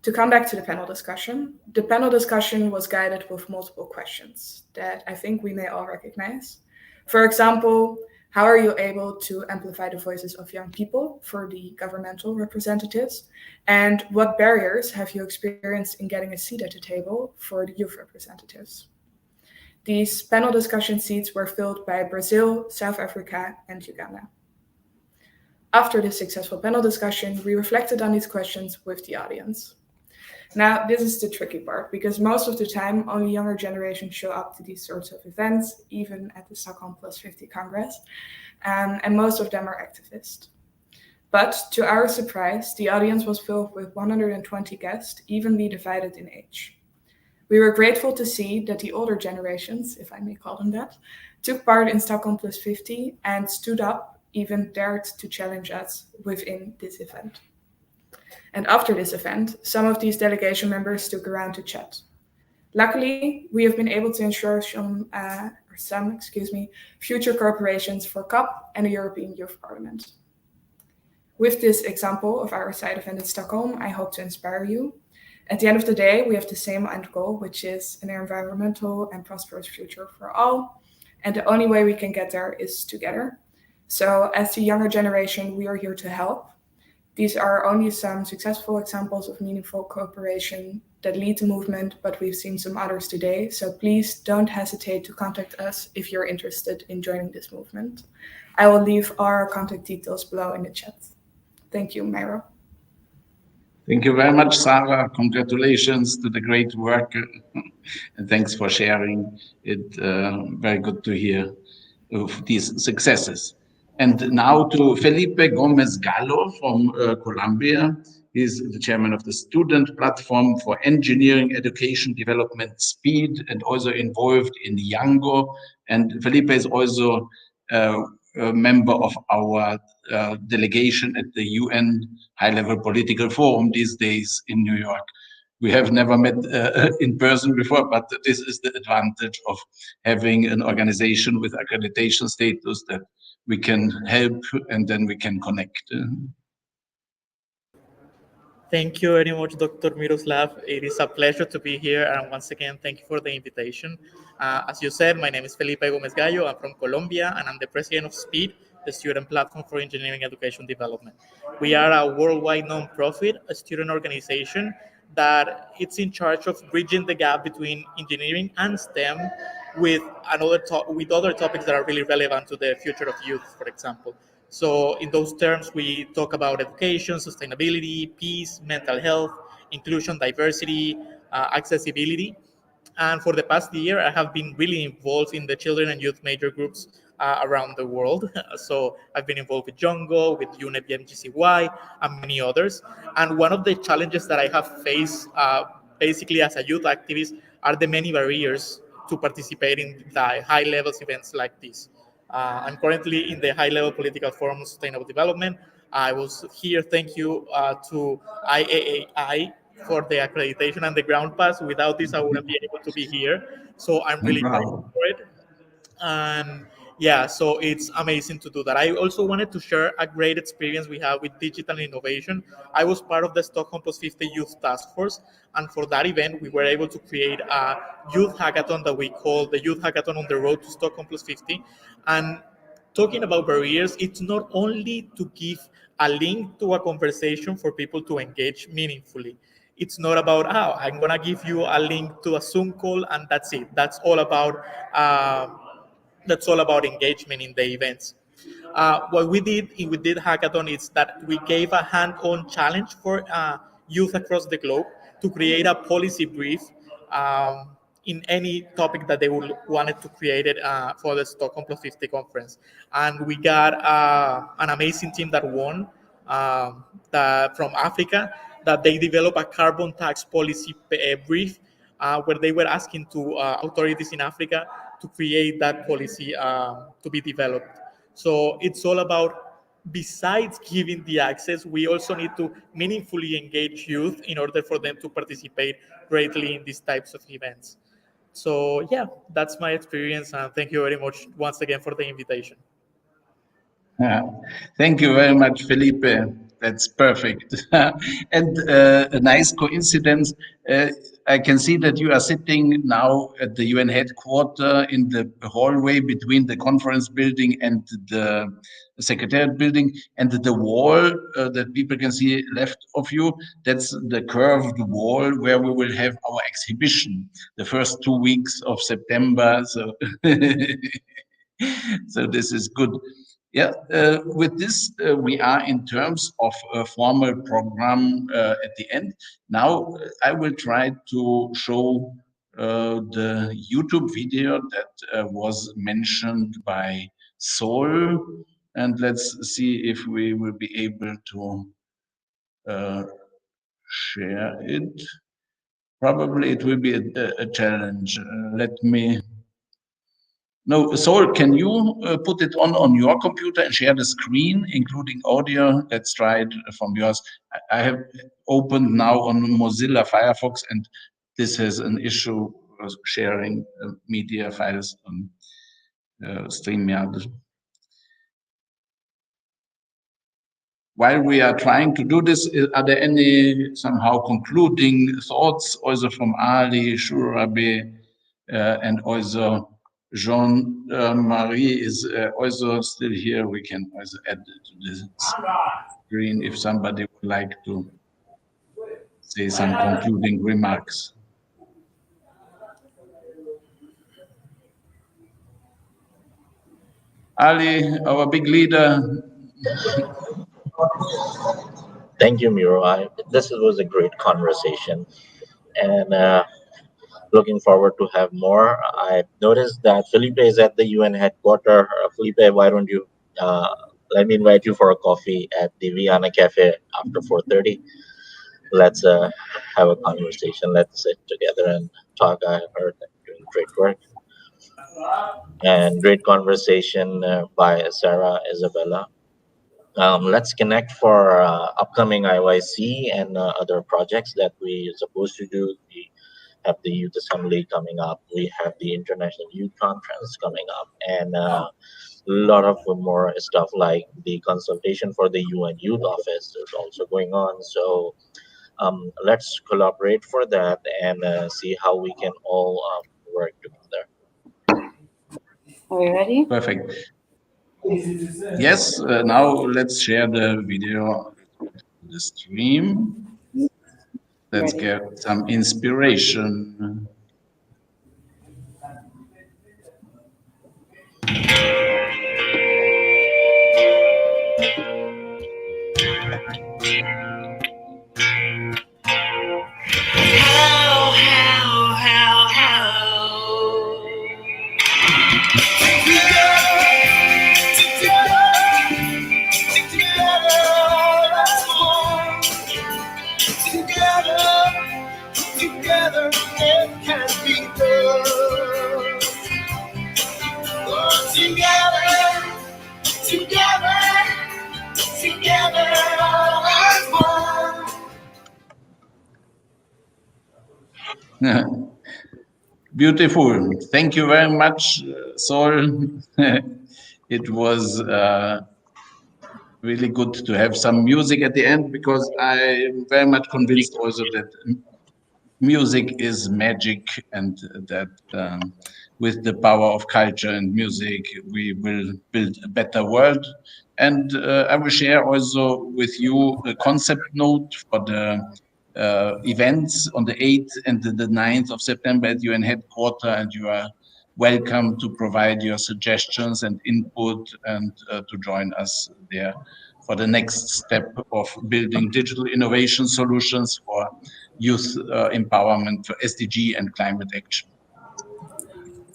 To come back to the panel discussion was guided with multiple questions that I think we may all recognize. For example, how are you able to amplify the voices of young people for the governmental representatives? And what barriers have you experienced in getting a seat at the table for the youth representatives? These panel discussion seats were filled by Brazil, South Africa, and Uganda. After this successful panel discussion, we reflected on these questions with the audience. Now, this is the tricky part, because most of the time, only younger generations show up to these sorts of events, even at the Stockholm Plus 50 Congress, and most of them are activists. But to our surprise, the audience was filled with 120 guests, evenly divided in age. We were grateful to see that the older generations, if I may call them that, took part in Stockholm Plus 50 and stood up, even dared to challenge us within this event. And after this event, some of these delegation members stuck around to chat. Luckily, we have been able to ensure some future cooperations for COP and the European Youth Parliament. With this example of our side event in Stockholm, I hope to inspire you. At the end of the day, we have the same end goal, which is an environmental and prosperous future for all. And the only way we can get there is together. So as the younger generation, we are here to help. These are only some successful examples of meaningful cooperation that lead to movement, but we've seen some others today. So please don't hesitate to contact us if you're interested in joining this movement. I will leave our contact details below in the chat. Thank you, Myro. Thank you very much, Sarah. Congratulations to the great work. And thanks for sharing it. Very good to hear of these successes. And now to Felipe Gomez Gallo from Colombia. He's the chairman of the Student Platform for Engineering Education Development Speed and also involved in Yango. And Felipe is also a member of our delegation at the UN High-Level Political Forum these days in New York. We have never met in person before, but this is the advantage of having an organization with accreditation status that we can help and then we can connect. Thank you very much, Dr. Miroslav. It is a pleasure to be here. And once again, thank you for the invitation. As you said, my name is Felipe Gomez Gallo. I'm from Colombia, and I'm the president of SPEED, the Student Platform for Engineering Education Development. We are a worldwide nonprofit, a student organization that it's in charge of bridging the gap between engineering and STEM with other topics that are really relevant to the future of youth, for example. So in those terms, we talk about education, sustainability, peace, mental health, inclusion, diversity, accessibility. And for the past year, I have been really involved in the children and youth major groups around the world. So I've been involved with Jongo, with UNEP MGCY, and many others. And one of the challenges that I have faced basically as a youth activist are the many barriers to participate in the high levels events like this. I'm currently in the high-level political forum on sustainable development. I was here, thank you to IAAI for the accreditation and the ground pass. Without this, I wouldn't be able to be here. So I'm really grateful for it. And yeah, so it's amazing to do that. I also wanted to share a great experience we have with digital innovation. I was part of the Stockholm Plus 50 Youth Task Force, and for that event, we were able to create a youth hackathon that we call the Youth Hackathon on the Road to Stockholm Plus 50. And talking about barriers, it's not only to give a link to a conversation for people to engage meaningfully. It's not about, oh, I'm gonna give you a link to a Zoom call and that's it. That's all about engagement in the events. What we did with the hackathon is that we gave a hand-on challenge for youth across the globe to create a policy brief in any topic that they would wanted to create it for the Stockholm Plus 50 conference. And we got an amazing team that won from Africa, that they developed a carbon tax policy brief where they were asking to authorities in Africa to create that policy to be developed. So it's all about, besides giving the access, we also need to meaningfully engage youth in order for them to participate greatly in these types of events. So yeah, that's my experience, and thank you very much once again for the invitation. Thank you very much, Felipe. That's perfect. And a nice coincidence, I can see that you are sitting now at the UN headquarters in the hallway between the conference building and the secretariat building, and the wall that people can see left of you, that's the curved wall where we will have our exhibition the first 2 weeks of September. So, so this is good. Yeah, with this, we are in terms of a formal program at the end. Now, I will try to show the YouTube video that was mentioned by Sol, and let's see if we will be able to share it. Probably it will be a challenge. Let me... No, Sol, can you put it on your computer and share the screen, including audio? Let's try it from yours. I have opened now on Mozilla Firefox, and this has an issue of sharing media files on StreamYard. While we are trying to do this, are there any somehow concluding thoughts also from Ali, Shurabe, and also Jean-Marie is also still here. We can also add to this screen if somebody would like to say some concluding remarks. Ali, our big leader. Thank you, Miro. This was a great conversation, and looking forward to have more. I noticed that Felipe is at the UN headquarters. Felipe, why don't you let me invite you for a coffee at the Vienna Cafe after 4:30. Let's have a conversation. Let's sit together and talk. I heard that you're doing great work and great conversation by Sarah Isabella. Let's connect for upcoming IYC and other projects that we are supposed to do. We have the Youth Assembly coming up. We have the International Youth Conference coming up, and a lot of more stuff like the consultation for the UN Youth Office is also going on. So let's collaborate for that and see how we can all work together. Are we ready? Perfect. Yes, now let's share the video, the stream. Let's get some inspiration. Together it can be done. Together as one. Beautiful. Thank you very much, Sol. It was really good to have some music at the end, because I am very much convinced also that music is magic, and that with the power of culture and music, we will build a better world. And I will share also with you a concept note for the events on the 8th and the 9th of September at UN headquarters, and you are welcome to provide your suggestions and input and to join us there for the next step of building digital innovation solutions for youth empowerment for SDG and climate action.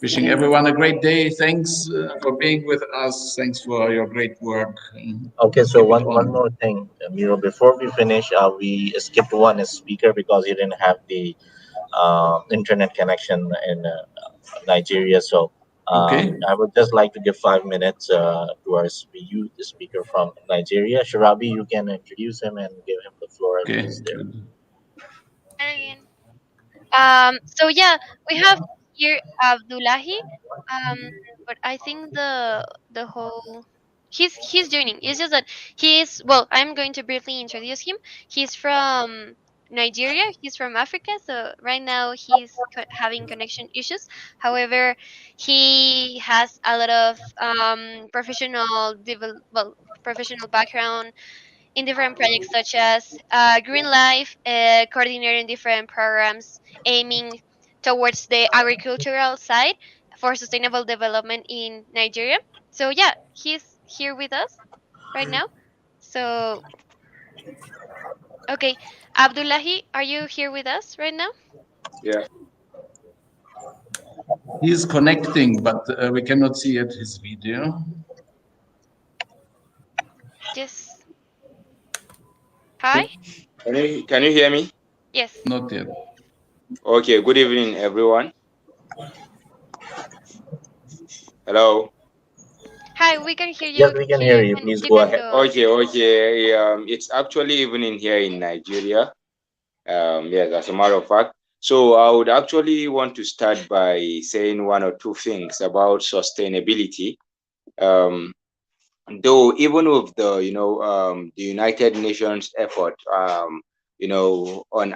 Wishing everyone a great day. Thanks for being with us. Thanks for your great work. Okay, so one more thing, Miro, before we finish, we skipped one speaker because he didn't have the internet connection in Nigeria. So Okay. I would just like to give 5 minutes to our youth speaker from Nigeria. Shirabi, you can introduce him and give him the floor. Okay. So yeah, we have here Abdullahi, but I think the whole he's joining. It's just that he's well. I'm going to briefly introduce him. He's from Nigeria. He's from Africa. So right now he's having connection issues. However, he has a lot of professional background in different projects such as Green Life, coordinating different programs aiming towards the agricultural side for sustainable development in Nigeria. So yeah, he's here with us right now. So okay, Abdullahi, are you here with us right now? Yeah. He is connecting, but we cannot see it, his video. Yes. Hi. Can you hear me? Yes. Not yet. Okay. Good evening, everyone. Hello. Hi, we can hear you. Yes, we can hear you. Please go ahead. Okay. Okay. It's actually evening here in Nigeria. Yes, as a matter of fact. So I would actually want to start by saying one or two things about sustainability. Though even with the the United Nations effort on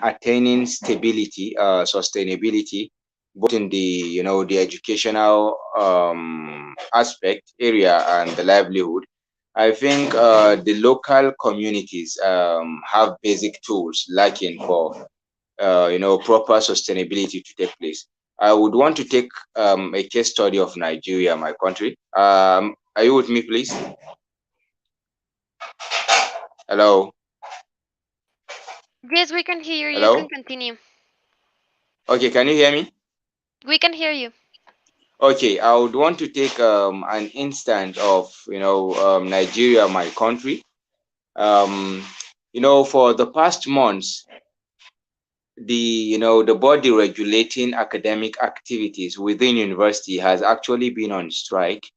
attaining stability, sustainability, both in the the educational aspect area and the livelihood, I think the local communities have basic tools lacking for proper sustainability to take place. I would want to take a case study of Nigeria, my country. Are you with me, please? Hello. Yes, we can hear you. You Hello. can continue. Okay, can you hear me? We can hear you. Okay, I would want to take an instance of Nigeria, my country. For the past months, the body regulating academic activities within university has actually been on strike,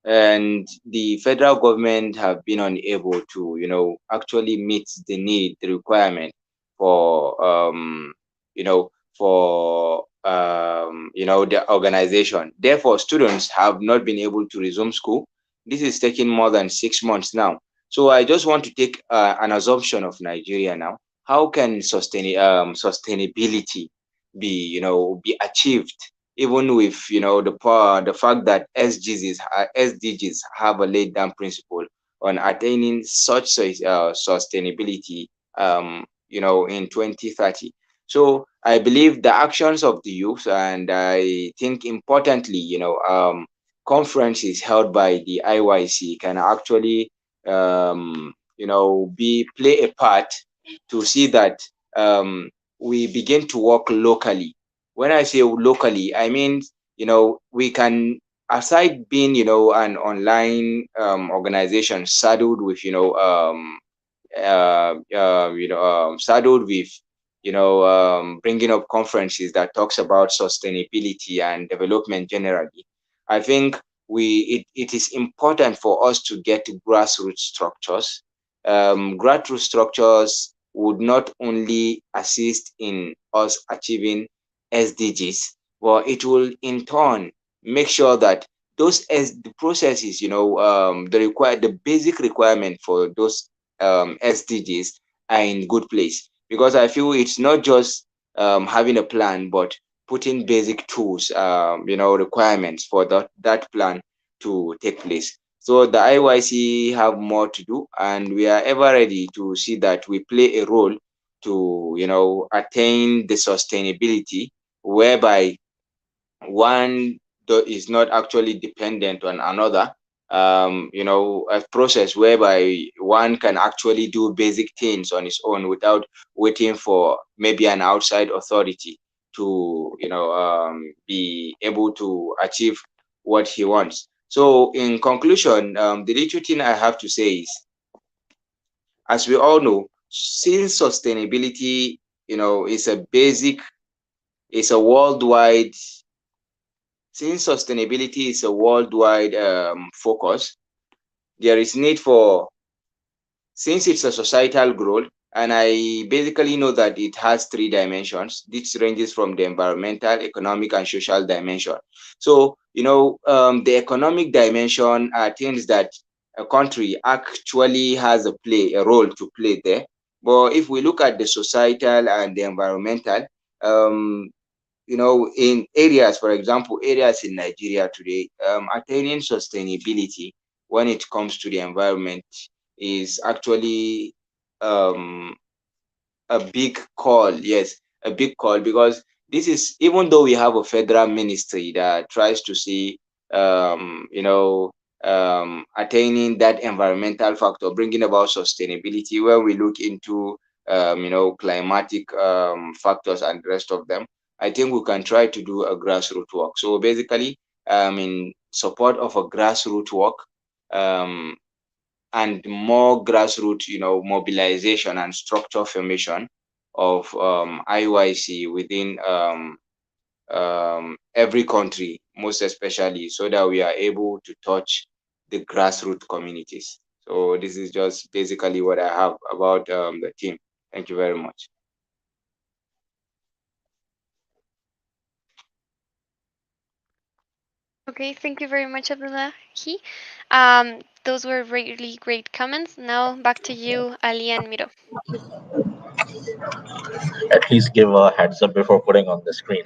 and the federal government have been unable to actually meet the requirement for the organization. Therefore, students have not been able to resume school. This is taking more than 6 months now. So I just want to take an assumption of Nigeria now. How can sustainability be achieved, even with the fact that SDGs have a laid down principle on attaining such sustainability in 2030. So I believe the actions of the youth, and I think importantly, conferences held by the IYC can actually play a part to see that we begin to work locally. When I say locally, I mean we can, aside being an online organization saddled with saddled with bringing up conferences that talks about sustainability and development generally. I think it is important for us to get grassroots structures. Grassroots structures would not only assist in us achieving SDGs, but it will in turn make sure that the processes, the basic requirement for those SDGs are in good place. Because I feel it's not just having a plan, but putting basic tools, requirements for that plan to take place. So the IYC have more to do, and we are ever ready to see that we play a role to, attain the sustainability whereby one is not actually dependent on another. A process whereby one can actually do basic things on its own without waiting for maybe an outside authority to, be able to achieve what he wants. So in conclusion, the little thing I have to say is, as we all know, since sustainability, is a worldwide since sustainability is a worldwide focus, there is need for, since it's a societal goal, and I basically know that it has 3 dimensions. This ranges from the environmental, economic, and social dimension. So, the economic dimension are things that a country actually has a role to play there. But if we look at the societal and the environmental, in areas, for example, areas in Nigeria today, attaining sustainability when it comes to the environment is actually a big call. Yes, a big call, because this is, even though we have a federal ministry that tries to see, attaining that environmental factor, bringing about sustainability, where we look into, climatic factors and the rest of them. I think we can try to do a grassroots work. So basically, in support of a grassroots work, and more grassroots, mobilization and structure formation of IYC within every country, most especially, so that we are able to touch the grassroots communities. So this is just basically what I have about the team. Thank you very much. Okay, thank you very much, Abdullahi. Those were really great comments. Now back to you, Ali and Miro. At least give a heads up before putting on the screen.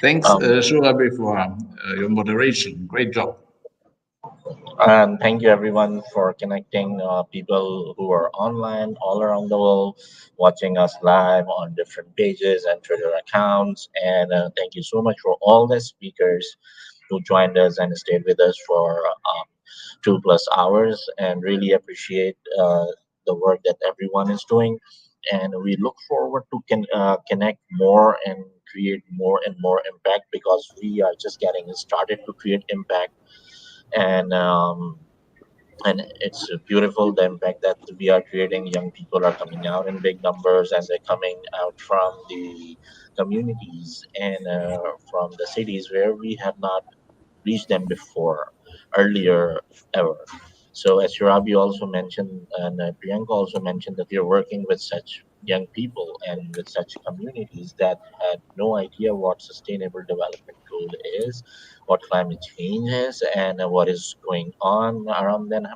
Thanks, Shurabi, for your moderation. Great job. And thank you everyone for connecting, people who are online all around the world, watching us live on different pages and Twitter accounts. And thank you so much for all the speakers who joined us and stayed with us for 2+ hours, and really appreciate the work that everyone is doing. And we look forward to connect more and create more and more impact, because we are just getting started to create impact. And it's beautiful, the impact that we are creating. Young people are coming out in big numbers, and they're coming out from the communities and from the cities where we have not reached them before, earlier, ever. So as Shirabi also mentioned, and Priyanka also mentioned, that we are working with such young people and with such communities that had no idea what sustainable development goal is, what climate change is, and what is going on around them,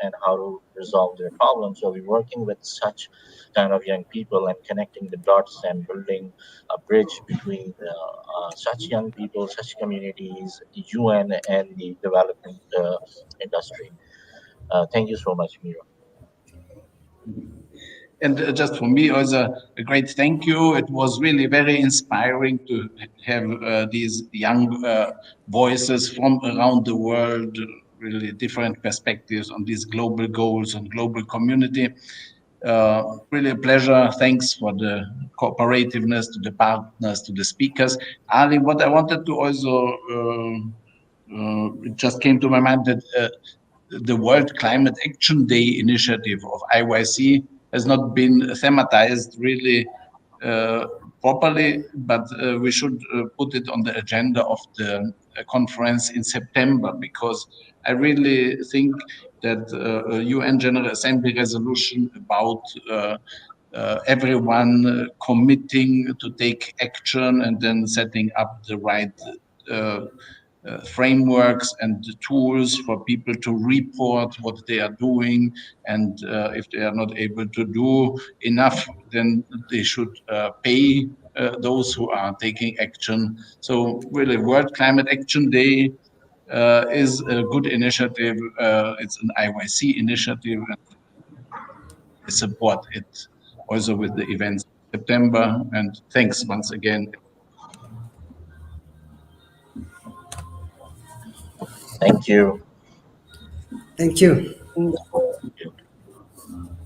and how to resolve their problems. So we're working with such kind of young people and connecting the dots and building a bridge between such young people, such communities, UN, and the development industry. Thank you so much, Miro. And just for me, also a great thank you. It was really very inspiring to have these young voices from around the world, really different perspectives on these global goals and global community. Really a pleasure. Thanks for the cooperativeness to the partners, to the speakers. Ali, what I wanted to also, it just came to my mind that the World Climate Action Day initiative of IYC has not been thematized really properly, but we should put it on the agenda of the conference in September, because I really think that a UN General Assembly resolution about everyone committing to take action and then setting up the right frameworks and tools for people to report what they are doing, and if they are not able to do enough, then they should pay those who are taking action. So really, World Climate Action Day is a good initiative. It's an IYC initiative. I support it also with the events in September. And thanks once again. Thank you. Thank you.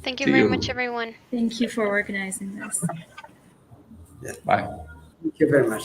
Thank you See very you. much, everyone. Thank you for organizing this. Yeah. Bye. Thank you very much.